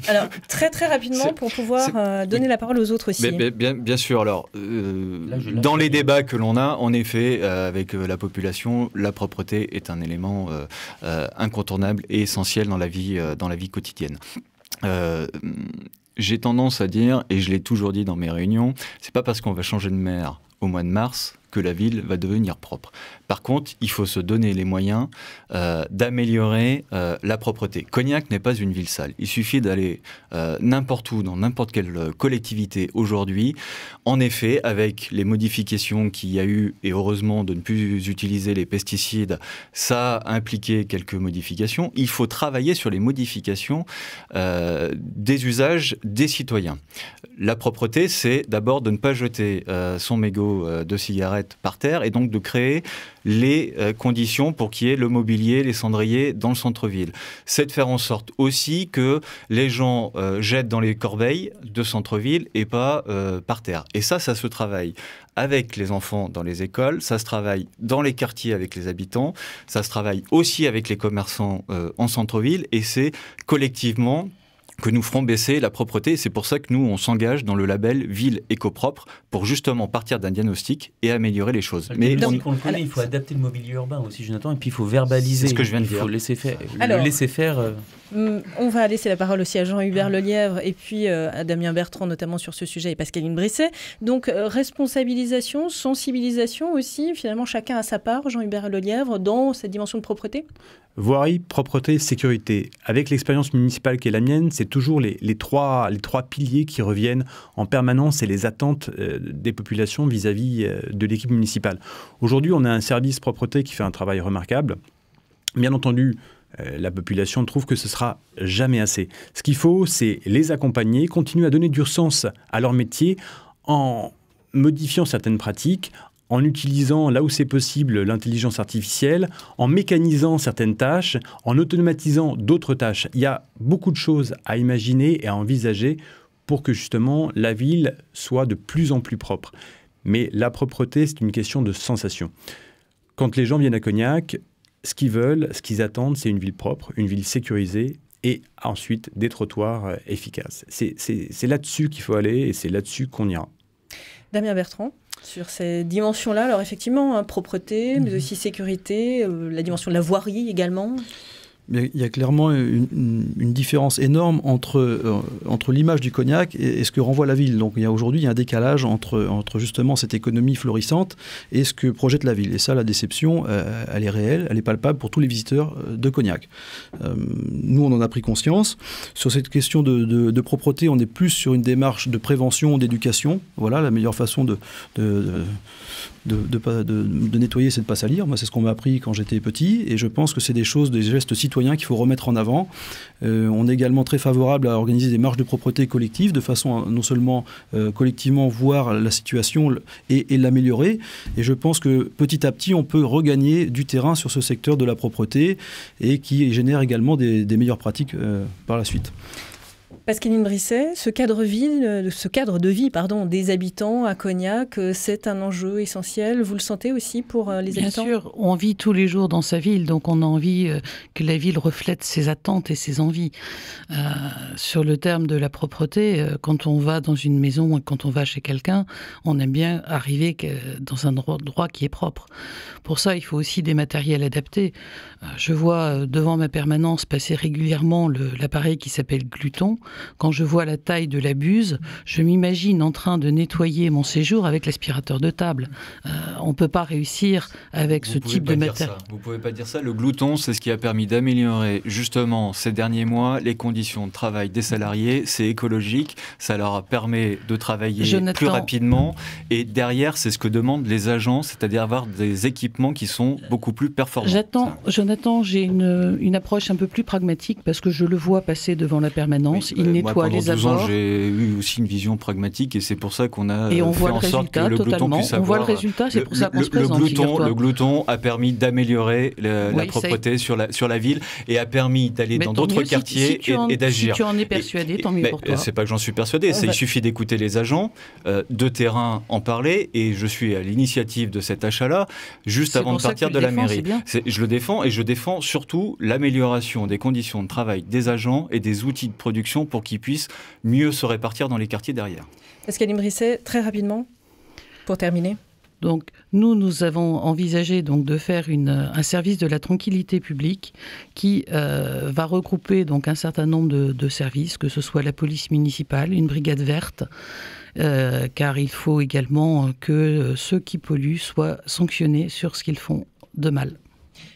Alors, très très rapidement, pour pouvoir donner la parole aux autres aussi. Bien sûr. Alors, dans les débats que l'on a, en effet, avec la population, la propreté est un élément incontournable et essentiel dans la vie quotidienne. J'ai tendance à dire, et je l'ai toujours dit dans mes réunions, c'est pas parce qu'on va changer de maire au mois de mars que la ville va devenir propre. Par contre, il faut se donner les moyens d'améliorer la propreté. Cognac n'est pas une ville sale. Il suffit d'aller n'importe où, dans n'importe quelle collectivité aujourd'hui. En effet, avec les modifications qu'il y a eu, et heureusement de ne plus utiliser les pesticides, ça a impliqué quelques modifications. Il faut travailler sur les modifications des usages des citoyens. La propreté, c'est d'abord de ne pas jeter son mégot de cigarette par terre et donc de créer les conditions pour qu'il y ait le mobilier, les cendriers dans le centre-ville. C'est de faire en sorte aussi que les gens jettent dans les corbeilles de centre-ville et pas par terre. Et ça se travaille avec les enfants dans les écoles, ça se travaille dans les quartiers avec les habitants, ça se travaille aussi avec les commerçants en centre-ville et c'est collectivement que nous ferons baisser la propreté. C'est pour ça que nous, on s'engage dans le label Ville éco-propre pour justement partir d'un diagnostic et améliorer les choses. Mais donc, on le connaît, il faut adapter le mobilier urbain aussi, Jonathan, et puis il faut verbaliser. C'est ce que je viens de dire. Il faut laisser faire. Alors, le laisser faire. On va laisser la parole aussi à Jean-Hubert Lelièvre et puis à Damien Bertrand, notamment sur ce sujet, et Pascaline Brisset. Donc, responsabilisation, sensibilisation aussi, finalement, chacun a sa part, Jean-Hubert Lelièvre, dans cette dimension de propreté. Voirie, propreté, sécurité. Avec l'expérience municipale qui est la mienne, c'est toujours les trois piliers qui reviennent en permanence et les attentes des populations vis-à-vis de l'équipe municipale. Aujourd'hui, on a un service propreté qui fait un travail remarquable. Bien entendu, la population trouve que ce sera jamais assez. Ce qu'il faut, c'est les accompagner, continuer à donner du sens à leur métier en modifiant certaines pratiques, en utilisant, là où c'est possible, l'intelligence artificielle, en mécanisant certaines tâches, en automatisant d'autres tâches. Il y a beaucoup de choses à imaginer et à envisager pour que justement la ville soit de plus en plus propre. Mais la propreté, c'est une question de sensation. Quand les gens viennent à Cognac, ce qu'ils veulent, ce qu'ils attendent, c'est une ville propre, une ville sécurisée et ensuite des trottoirs efficaces. C'est là-dessus qu'il faut aller et c'est là-dessus qu'on ira. Damien Bertrand, sur ces dimensions-là, alors effectivement, propreté, mais aussi sécurité, la dimension de la voirie également. Il y a clairement une différence énorme entre l'image du Cognac et ce que renvoie la ville. Donc aujourd'hui, il y a un décalage entre justement cette économie florissante et ce que projette la ville. Et ça, la déception, elle est réelle, elle est palpable pour tous les visiteurs de Cognac. Nous, on en a pris conscience. Sur cette question de propreté, on est plus sur une démarche de prévention, d'éducation. Voilà, la meilleure façon de nettoyer, c'est de ne pas salir. Moi, c'est ce qu'on m'a appris quand j'étais petit. Et je pense que c'est des choses, des gestes citoyens qu'il faut remettre en avant. On est également très favorable à organiser des marches de propreté collectives, de façon à non seulement collectivement voir la situation et l'améliorer. Et je pense que petit à petit, on peut regagner du terrain sur ce secteur de la propreté et qui génère également des meilleures pratiques par la suite. Pascaline Brisset, ce cadre de vie des habitants à Cognac, c'est un enjeu essentiel. Vous le sentez aussi pour les habitants ? Bien sûr, on vit tous les jours dans sa ville, donc on a envie que la ville reflète ses attentes et ses envies. Sur le terme de la propreté, quand on va dans une maison et quand on va chez quelqu'un, on aime bien arriver dans un endroit qui est propre. Pour ça, il faut aussi des matériels adaptés. Je vois devant ma permanence passer régulièrement l'appareil qui s'appelle Gluton. quand je vois la taille de la buse, je m'imagine en train de nettoyer mon séjour avec l'aspirateur de table. On ne peut pas réussir avec ce type de matériel. Vous ne pouvez pas dire ça. Le glouton, c'est ce qui a permis d'améliorer justement ces derniers mois les conditions de travail des salariés. C'est écologique, ça leur permet de travailler plus rapidement. Et derrière, c'est ce que demandent les agents, c'est-à-dire avoir des équipements qui sont beaucoup plus performants. Jonathan, j'ai une approche un peu plus pragmatique parce que je le vois passer devant la permanence. Il nettoie les abords. Pendant 12 ans, j'ai eu aussi une vision pragmatique et c'est pour ça qu'on a fait en sorte que le glouton puisse avoir... On voit le résultat, c'est pour ça qu'on se présente. Le glouton a permis d'améliorer la propreté sur la ville et a permis d'aller dans d'autres quartiers et d'agir. Si tu en es persuadé, tant mieux pour toi. C'est pas que j'en suis persuadé, il suffit d'écouter les agents de terrain en parler et je suis à l'initiative de cet achat-là juste avant de partir de la mairie. Je le défends et je défends surtout l'amélioration des conditions de travail des agents et des outils de production pour qu'ils puissent mieux se répartir dans les quartiers derrière. Pascaline Brisset, très rapidement, pour terminer. Donc, nous avons envisagé donc de faire un service de la tranquillité publique qui va regrouper donc un certain nombre de services, que ce soit la police municipale, une brigade verte, car il faut également que ceux qui polluent soient sanctionnés sur ce qu'ils font de mal.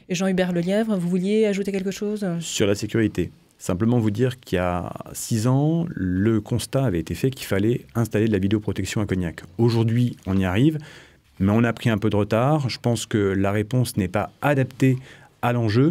Et Jean-Hubert Lelièvre, vous vouliez ajouter quelque chose ? Sur la sécurité. Simplement vous dire qu'il y a 6 ans, le constat avait été fait qu'il fallait installer de la vidéoprotection à Cognac. Aujourd'hui, on y arrive, mais on a pris un peu de retard. Je pense que la réponse n'est pas adaptée à l'enjeu.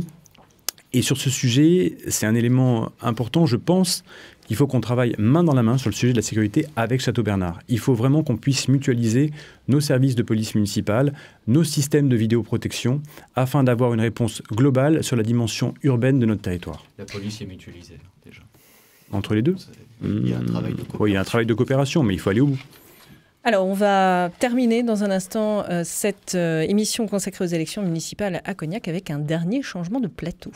Et sur ce sujet, c'est un élément important, je pense qu'il faut qu'on travaille main dans la main sur le sujet de la sécurité avec Châteaubernard. Il faut vraiment qu'on puisse mutualiser nos services de police municipale, nos systèmes de vidéoprotection, afin d'avoir une réponse globale sur la dimension urbaine de notre territoire. La police est mutualisée, déjà. Entre les deux ? Il y a un travail de coopération. Oui, il y a un travail de coopération, mais il faut aller au bout. Alors, on va terminer dans un instant cette émission consacrée aux élections municipales à Cognac avec un dernier changement de plateau.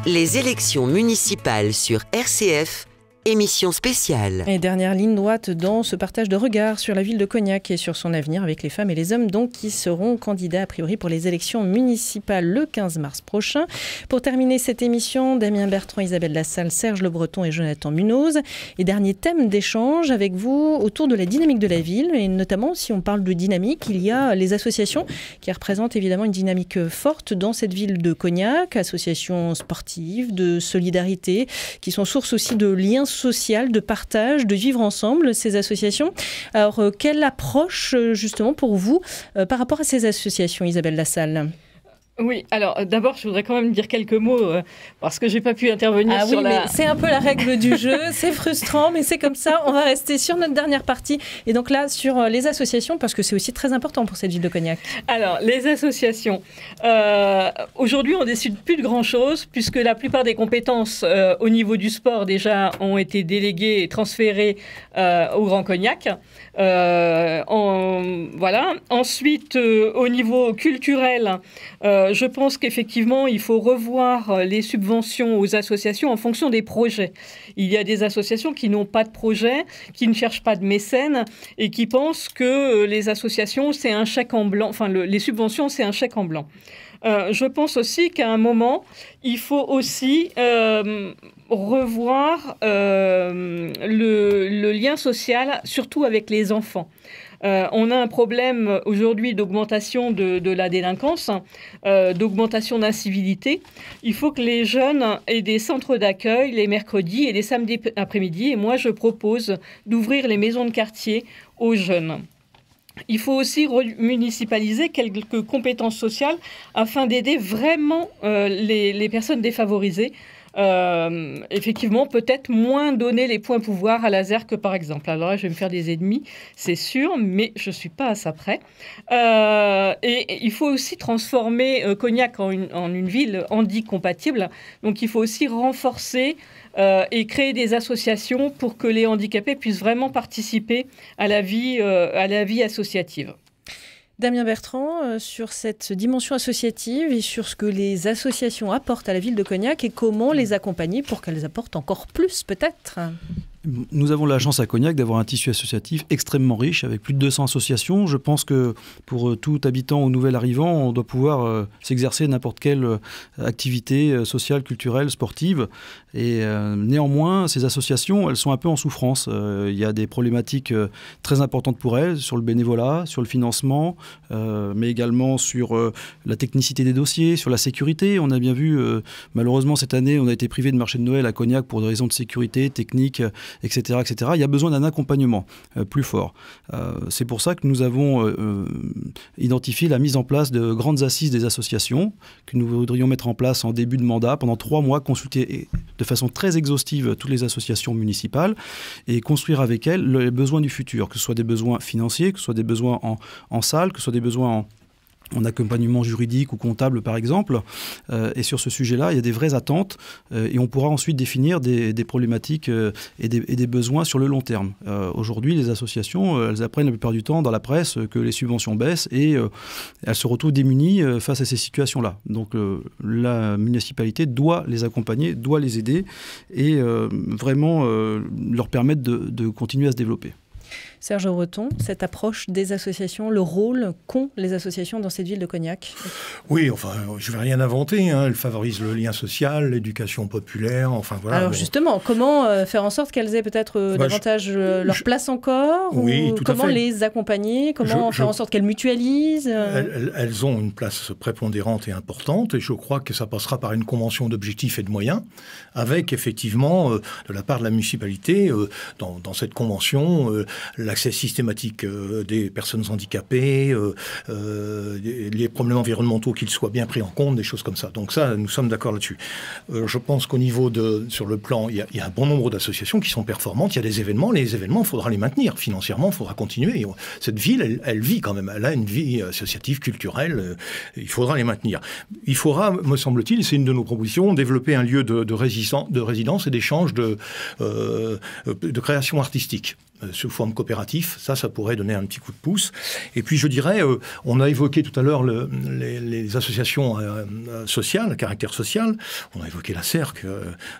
Les élections municipales sur RCF, émission spéciale. Et dernière ligne droite dans ce partage de regards sur la ville de Cognac et sur son avenir avec les femmes et les hommes donc qui seront candidats a priori pour les élections municipales le 15 mars prochain. Pour terminer cette émission, Damien Bertrand, Isabelle Lassalle, Serge Le Breton et Jonathan Munoz. Et dernier thème d'échange avec vous autour de la dynamique de la ville et notamment si on parle de dynamique, il y a les associations qui représentent évidemment une dynamique forte dans cette ville de Cognac, associations sportives, de solidarité, qui sont source aussi de liens social, de partage, de vivre ensemble, ces associations. Alors, quelle approche, justement, pour vous, par rapport à ces associations, Isabelle Lassalle ? Oui, alors d'abord, je voudrais quand même dire quelques mots parce que je n'ai pas pu intervenir sur mais c'est un peu la règle du jeu, c'est frustrant, mais c'est comme ça. On va rester sur notre dernière partie et donc là, sur les associations, parce que c'est aussi très important pour cette ville de Cognac. Alors, les associations. Aujourd'hui, on ne décide plus de grand-chose puisque la plupart des compétences au niveau du sport déjà ont été déléguées et transférées au Grand Cognac. Voilà. Ensuite, au niveau culturel, je pense qu'effectivement, il faut revoir les subventions aux associations en fonction des projets. Il y a des associations qui n'ont pas de projet, qui ne cherchent pas de mécènes et qui pensent que les associations, c'est un chèque en blanc. Enfin, les subventions, c'est un chèque en blanc. Je pense aussi qu'à un moment, il faut aussi revoir le lien social, surtout avec les enfants. On a un problème aujourd'hui d'augmentation de la délinquance, d'augmentation d'incivilité. Il faut que les jeunes aient des centres d'accueil les mercredis et les samedis après-midi. Et moi, je propose d'ouvrir les maisons de quartier aux jeunes. Il faut aussi municipaliser quelques compétences sociales afin d'aider vraiment les personnes défavorisées. effectivement, peut-être moins donner les points pouvoir à la ZERC, par exemple. Alors là, je vais me faire des ennemis, c'est sûr, mais je ne suis pas à ça près. Et il faut aussi transformer Cognac en une ville handi-compatible. Donc, il faut aussi renforcer et créer des associations pour que les handicapés puissent vraiment participer à la vie associative. Damien Bertrand, sur cette dimension associative et sur ce que les associations apportent à la ville de Cognac et comment les accompagner pour qu'elles apportent encore plus peut-être ? Nous avons la chance à Cognac d'avoir un tissu associatif extrêmement riche, avec plus de 200 associations. Je pense que pour tout habitant ou nouvel arrivant, on doit pouvoir s'exercer n'importe quelle activité sociale, culturelle, sportive. Et néanmoins, ces associations, elles sont un peu en souffrance. Il y a des problématiques très importantes pour elles, sur le bénévolat, sur le financement, mais également sur la technicité des dossiers, sur la sécurité. On a bien vu, malheureusement cette année, on a été privé de marché de Noël à Cognac pour des raisons de sécurité, technique, etc., etc. Il y a besoin d'un accompagnement plus fort. C'est pour ça que nous avons identifié la mise en place de grandes assises des associations que nous voudrions mettre en place en début de mandat, pendant 3 mois, consulter de façon très exhaustive toutes les associations municipales et construire avec elles les besoins du futur, que ce soit des besoins financiers, que ce soit des besoins en salle, que ce soit des besoins en accompagnement juridique ou comptable, par exemple. Et sur ce sujet-là, il y a des vraies attentes et on pourra ensuite définir des problématiques et des besoins sur le long terme. Aujourd'hui, les associations, elles apprennent la plupart du temps dans la presse que les subventions baissent et elles se retrouvent démunies face à ces situations-là. Donc la municipalité doit les accompagner, doit les aider et vraiment leur permettre de continuer à se développer. Serge Breton, cette approche des associations, le rôle qu'ont les associations dans cette ville de Cognac? Oui, enfin, je ne vais rien inventer. Hein. Elles favorisent le lien social, l'éducation populaire, enfin voilà. Alors justement, comment faire en sorte qu'elles aient peut-être davantage leur place encore? Oui, tout comment à fait. les accompagner? Comment faire en sorte qu'elles mutualisent? Elles ont une place prépondérante et importante et je crois que ça passera par une convention d'objectifs et de moyens avec effectivement, de la part de la municipalité, dans cette convention, l'accès systématique des personnes handicapées, les problèmes environnementaux qu'ils soient bien pris en compte, des choses comme ça. Donc ça, nous sommes d'accord là-dessus. Je pense qu'au niveau sur le plan, il y a un bon nombre d'associations qui sont performantes. Il y a des événements. Les événements, il faudra les maintenir. Financièrement, il faudra continuer. Cette ville, elle vit quand même. Elle a une vie associative, culturelle. Il faudra les maintenir. Il faudra, me semble-t-il, c'est une de nos propositions, développer un lieu de résidence et d'échange de création artistique. Sous forme coopérative, ça pourrait donner un petit coup de pouce. Et puis je dirais, on a évoqué tout à l'heure les associations sociales, à caractère social. On a évoqué la CERC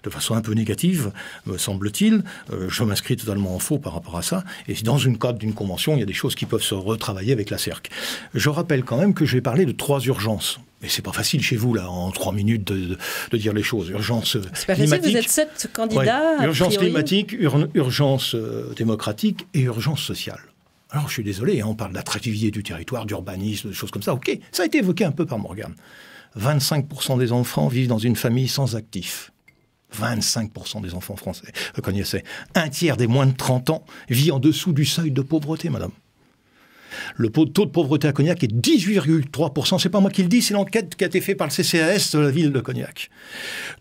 de façon un peu négative, me semble-t-il. Je m'inscris totalement en faux par rapport à ça. Et dans une cadre d'une convention, il y a des choses qui peuvent se retravailler avec la CERC. Je rappelle quand même que j'ai parlé de 3 urgences. Mais c'est pas facile chez vous, là, en 3 minutes, de dire les choses. Urgence c'est pas climatique. Facile, vous êtes 7 candidats. Ouais. Urgence climatique, urgence démocratique et urgence sociale. Alors, je suis désolé, on parle d'attractivité du territoire, d'urbanisme, de choses comme ça. OK, ça a été évoqué un peu par Morgane. 25% des enfants vivent dans une famille sans actifs. 25% des enfants français, connaissaient. 1/3 des moins de 30 ans vit en dessous du seuil de pauvreté, madame. Le taux de pauvreté à Cognac est 18,3%. C'est pas moi qui le dis, c'est l'enquête qui a été faite par le CCAS de la ville de Cognac.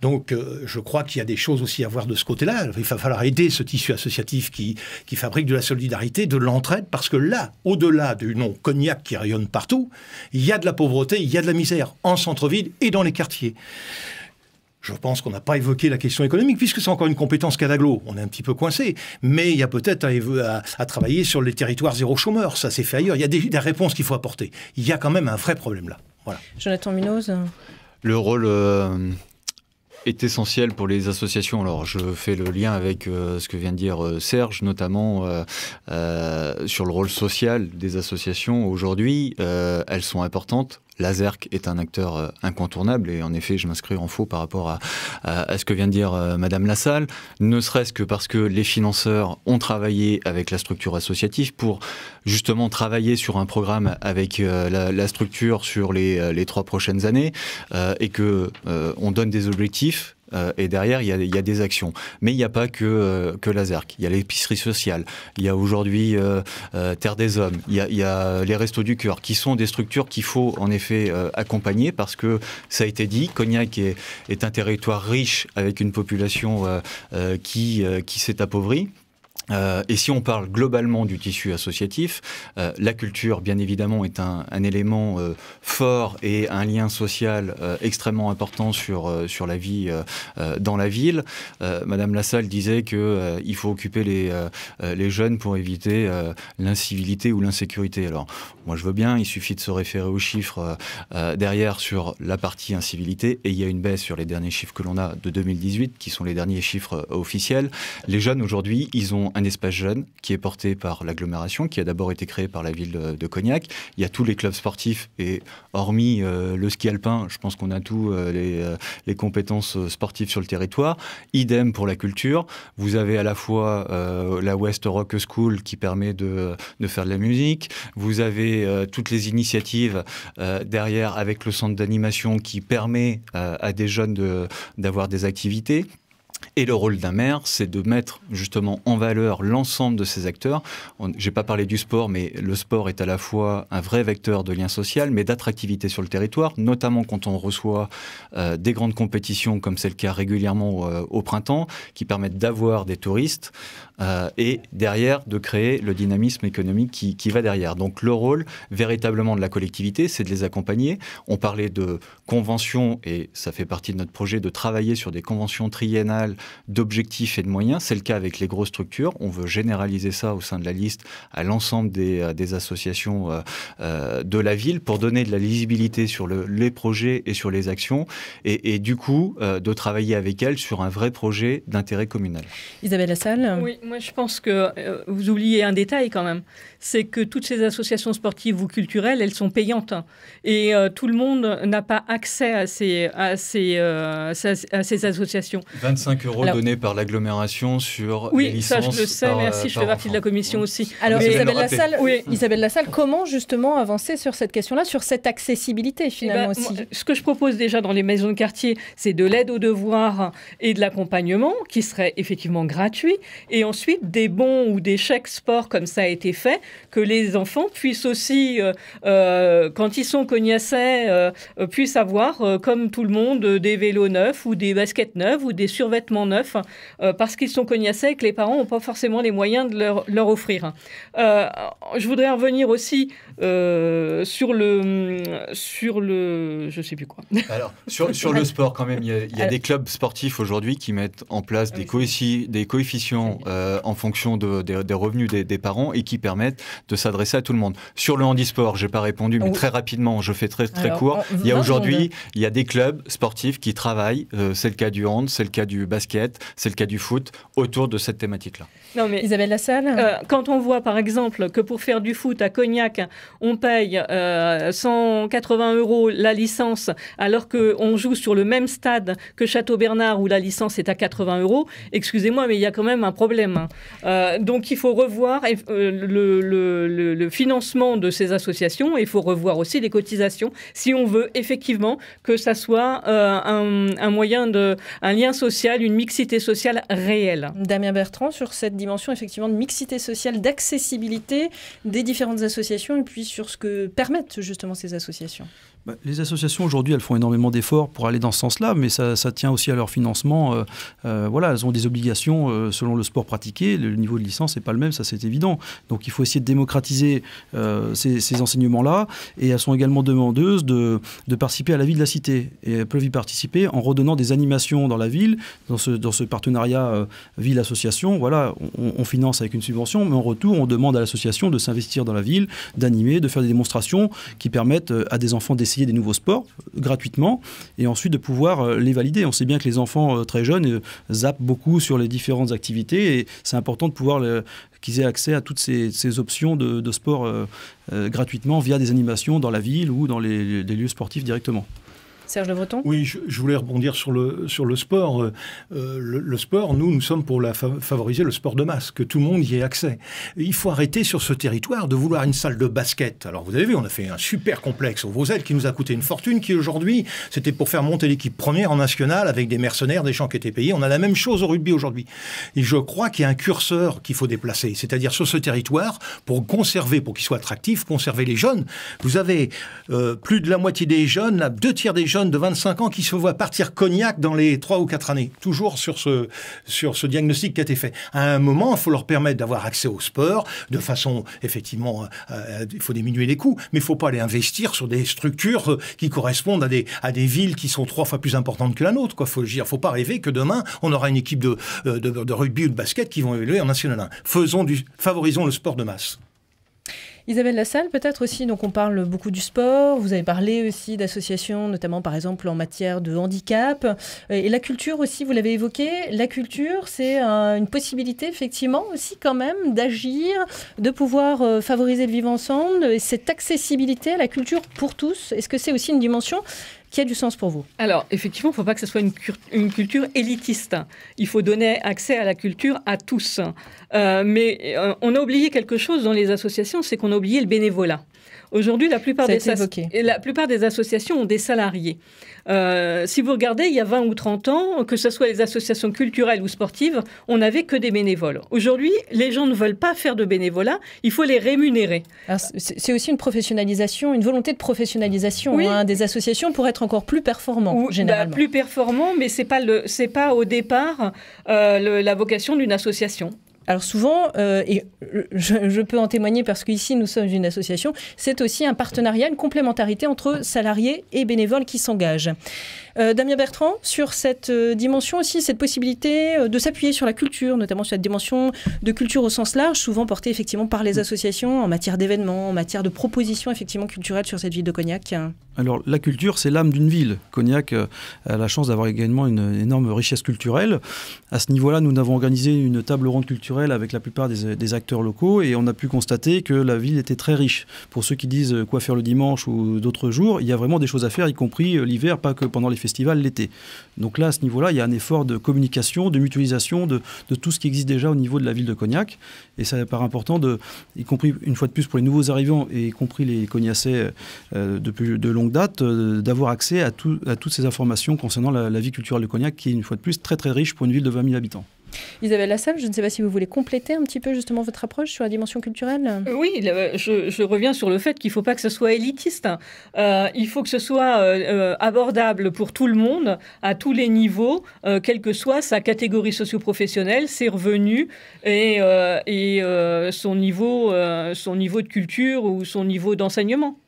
Donc, je crois qu'il y a des choses aussi à voir de ce côté-là. Il va falloir aider ce tissu associatif qui fabrique de la solidarité, de l'entraide, parce que là, au-delà du nom Cognac qui rayonne partout, il y a de la pauvreté, il y a de la misère en centre-ville et dans les quartiers. Je pense qu'on n'a pas évoqué la question économique, puisque c'est encore une compétence Cadaglo. On est un petit peu coincé. Mais il y a peut-être à travailler sur les territoires zéro chômeur. Ça s'est fait ailleurs. Il y a des réponses qu'il faut apporter. Il y a quand même un vrai problème là. Voilà. Jonathan Munoz. Le rôle est essentiel pour les associations. Alors, je fais le lien avec ce que vient de dire Serge, notamment sur le rôle social des associations. Aujourd'hui, elles sont importantes. La ZERC est un acteur incontournable et en effet, je m'inscris en faux par rapport à ce que vient de dire Madame Lassalle, ne serait-ce que parce que les financeurs ont travaillé avec la structure associative pour justement travailler sur un programme avec la structure sur les 3 prochaines années et que on donne des objectifs et derrière, il y a des actions. Mais il n'y a pas que la ZERC. Il y a l'épicerie sociale, il y a aujourd'hui Terre des Hommes, il y a les Restos du Cœur, qui sont des structures qu'il faut en effet accompagner, parce que ça a été dit, Cognac est un territoire riche avec une population qui s'est appauvrie. Et si on parle globalement du tissu associatif, la culture, bien évidemment, est un élément fort et un lien social extrêmement important sur la vie dans la ville. Madame Lassalle disait qu'il faut occuper les jeunes pour éviter l'incivilité ou l'insécurité. Alors, moi, je veux bien, il suffit de se référer aux chiffres derrière sur la partie incivilité, et il y a une baisse sur les derniers chiffres que l'on a de 2018, qui sont les derniers chiffres officiels. Les jeunes, aujourd'hui, ils ont un espace jeune qui est porté par l'agglomération, qui a d'abord été créé par la ville de Cognac. Il y a tous les clubs sportifs, et hormis le ski alpin, je pense qu'on a tous les compétences sportives sur le territoire. Idem pour la culture. Vous avez à la fois la West Rock School qui permet de faire de la musique. Vous avez toutes les initiatives derrière avec le centre d'animation qui permet à des jeunes d'avoir des activités. Et le rôle d'un maire, c'est de mettre justement en valeur l'ensemble de ces acteurs. J'ai pas parlé du sport, mais le sport est à la fois un vrai vecteur de lien social, mais d'attractivité sur le territoire, notamment quand on reçoit des grandes compétitions, comme c'est le cas régulièrement au printemps, qui permettent d'avoir des touristes et derrière de créer le dynamisme économique qui va derrière. Donc le rôle véritablement de la collectivité, c'est de les accompagner. On parlait de conventions, et ça fait partie de notre projet de travailler sur des conventions triennales d'objectifs et de moyens. C'est le cas avec les grosses structures. On veut généraliser ça au sein de la liste à l'ensemble des associations de la ville pour donner de la lisibilité sur les projets et sur les actions et du coup de travailler avec elles sur un vrai projet d'intérêt communal. Isabelle Lassalle. Oui, moi je pense que vous oubliez un détail quand même. C'est que toutes ces associations sportives ou culturelles, elles sont payantes. Et tout le monde n'a pas accès à ces associations. 25 € donnés par l'agglomération sur les licences. Oui, ça je le sais, merci, je fais partie de la commission aussi. Alors Isabelle Lassalle, comment justement avancer sur cette question-là, sur cette accessibilité finalement aussi moi, ce que je propose déjà dans les maisons de quartier, c'est de l'aide aux devoirs et de l'accompagnement qui serait effectivement gratuit, et ensuite des bons ou des chèques sport comme ça a été fait, que les enfants puissent aussi, quand ils sont cognaçais, puissent avoir, comme tout le monde, des vélos neufs ou des baskets neuves ou des survêtements neufs, parce qu'ils sont cognaçais et que les parents n'ont pas forcément les moyens de leur offrir. Je voudrais revenir aussi sur le je sais plus quoi. Alors, sur le sport quand même, il y a des clubs sportifs aujourd'hui qui mettent en place des coefficients en fonction des revenus des parents et qui permettent de s'adresser à tout le monde. Sur le handisport, j'ai pas répondu, mais très rapidement, je fais très court. Il y a aujourd'hui, il y a des clubs sportifs qui travaillent, c'est le cas du hand, c'est le cas du basket, c'est le cas du foot, autour de cette thématique-là. Non, mais Isabelle Lassalle, quand on voit par exemple que pour faire du foot à Cognac, on paye 180 € la licence, alors qu'on joue sur le même stade que Château-Bernard où la licence est à 80 €, excusez-moi, mais il y a quand même un problème. Donc il faut revoir le financement de ces associations, et il faut revoir aussi les cotisations si on veut effectivement que ça soit un moyen un lien social, une mixité sociale réelle. Damien Bertrand, sur cette dimension effectivement de mixité sociale, d'accessibilité des différentes associations, et puis sur ce que permettent justement ces associations. Les associations aujourd'hui, elles font énormément d'efforts pour aller dans ce sens-là, mais ça tient aussi à leur financement. Elles ont des obligations selon le sport pratiqué. Le niveau de licence n'est pas le même, ça c'est évident. Donc il faut essayer de démocratiser ces enseignements-là. Et elles sont également demandeuses de participer à la vie de la cité. Et elles peuvent y participer en redonnant des animations dans la ville, dans ce partenariat ville-association. Voilà, on finance avec une subvention, mais en retour, on demande à l'association de s'investir dans la ville, d'animer, de faire des démonstrations qui permettent à des enfants d'essayer des nouveaux sports gratuitement et ensuite de pouvoir les valider. On sait bien que les enfants très jeunes zappent beaucoup sur les différentes activités et c'est important de pouvoir qu'ils aient accès à toutes ces options de sport gratuitement via des animations dans la ville ou dans les lieux sportifs directement. Serge Le Breton ? Oui, je voulais rebondir sur le sport. Le sport, nous sommes pour favoriser le sport de masse, que tout le monde y ait accès. Il faut arrêter sur ce territoire de vouloir une salle de basket. Alors vous avez vu, on a fait un super complexe au Vosel qui nous a coûté une fortune, qui aujourd'hui, c'était pour faire monter l'équipe première en national avec des mercenaires, des gens qui étaient payés. On a la même chose au rugby aujourd'hui. Et je crois qu'il y a un curseur qu'il faut déplacer, c'est-à-dire sur ce territoire, pour conserver, pour qu'il soit attractif, conserver les jeunes. Vous avez plus de la moitié des jeunes, 2/3 des jeunes de 25 ans qui se voient partir Cognac dans les 3 ou 4 années. Toujours sur ce diagnostic qui a été fait. À un moment, il faut leur permettre d'avoir accès au sport, de façon, effectivement, il faut diminuer les coûts, mais il ne faut pas aller investir sur des structures qui correspondent à des villes qui sont 3 fois plus importantes que la nôtre. Il ne faut pas rêver que demain, on aura une équipe de rugby ou de basket qui vont évoluer en National 1. Favorisons le sport de masse. Isabelle Lassalle, peut-être aussi, donc on parle beaucoup du sport, vous avez parlé aussi d'associations, notamment par exemple en matière de handicap, et la culture aussi, vous l'avez évoqué, la culture c'est une possibilité effectivement aussi quand même d'agir, de pouvoir favoriser le vivre ensemble, et cette accessibilité à la culture pour tous, est-ce que c'est aussi une dimension qui a du sens pour vous? Alors, effectivement, il ne faut pas que ce soit une culture élitiste. Il faut donner accès à la culture à tous. Mais on a oublié quelque chose dans les associations, c'est qu'on a oublié le bénévolat. Aujourd'hui, la plupart des associations ont des salariés. Si vous regardez, il y a 20 ou 30 ans, que ce soit les associations culturelles ou sportives, on n'avait que des bénévoles. Aujourd'hui, les gens ne veulent pas faire de bénévolat, il faut les rémunérer. Alors, c'est aussi une professionnalisation, une volonté de professionnalisation des associations pour être encore plus performants, généralement. Plus performants, mais ce n'est pas au départ la vocation d'une association. Alors souvent, et je peux en témoigner parce qu'ici nous sommes une association, c'est aussi un partenariat, une complémentarité entre salariés et bénévoles qui s'engagent. Damien Bertrand, sur cette dimension aussi, cette possibilité de s'appuyer sur la culture, notamment sur cette dimension de culture au sens large, souvent portée effectivement par les associations en matière d'événements, en matière de propositions effectivement culturelles sur cette ville de Cognac. Alors la culture, c'est l'âme d'une ville. Cognac a la chance d'avoir également une énorme richesse culturelle. À ce niveau-là, nous avons organisé une table ronde culturelle avec la plupart des acteurs locaux et on a pu constater que la ville était très riche. Pour ceux qui disent quoi faire le dimanche ou d'autres jours, il y a vraiment des choses à faire, y compris l'hiver, pas que pendant les festivals l'été. Donc là, à ce niveau-là, il y a un effort de communication, de mutualisation de tout ce qui existe déjà au niveau de la ville de Cognac. Et ça paraît important, y compris une fois de plus pour les nouveaux arrivants et y compris les Cognacais de longue date, d'avoir accès à toutes ces informations concernant la vie culturelle de Cognac qui est une fois de plus très très riche pour une ville de 20 000 habitants. Isabelle Lassalle, je ne sais pas si vous voulez compléter un petit peu justement votre approche sur la dimension culturelle. Oui, je reviens sur le fait qu'il ne faut pas que ce soit élitiste. Il faut que ce soit abordable pour tout le monde, à tous les niveaux, quelle que soit sa catégorie socio-professionnelle, ses revenus et son niveau de culture ou son niveau d'enseignement.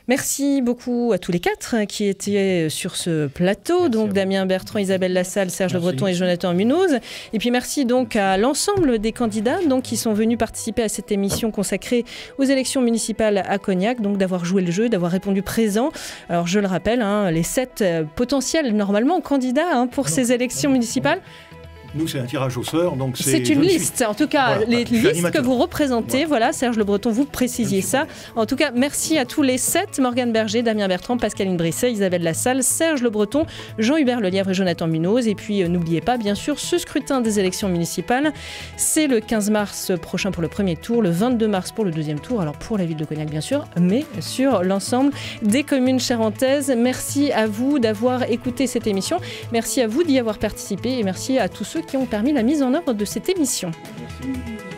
Merci beaucoup à tous les 4 qui étaient sur ce plateau. Donc Damien Bertrand, Isabelle Lassalle, Serge Le Breton et Jonathan Munoz. Et puis merci donc à l'ensemble des candidats qui sont venus participer à cette émission consacrée aux élections municipales à Cognac, donc d'avoir joué le jeu, d'avoir répondu présent. Alors je le rappelle, les 7 potentiels normalement candidats pour ces élections municipales. Nous, c'est un tirage au sort, donc c'est une liste. En tout cas, les listes que vous représentez, voilà, Serge Le Breton, vous précisiez ça. En tout cas, merci à tous les 7, Morgane Berger, Damien Bertrand, Pascaline Brisset, Isabelle Lassalle, Serge Le Breton, Jean-Hubert Lelièvre et Jonathan Munoz. Et puis, n'oubliez pas, bien sûr, ce scrutin des élections municipales, c'est le 15 mars prochain pour le premier tour, le 22 mars pour le deuxième tour, alors pour la ville de Cognac, bien sûr, mais sur l'ensemble des communes charentaises. Merci à vous d'avoir écouté cette émission. Merci à vous d'y avoir participé et merci à tous ceux qui ont permis la mise en œuvre de cette émission. Merci.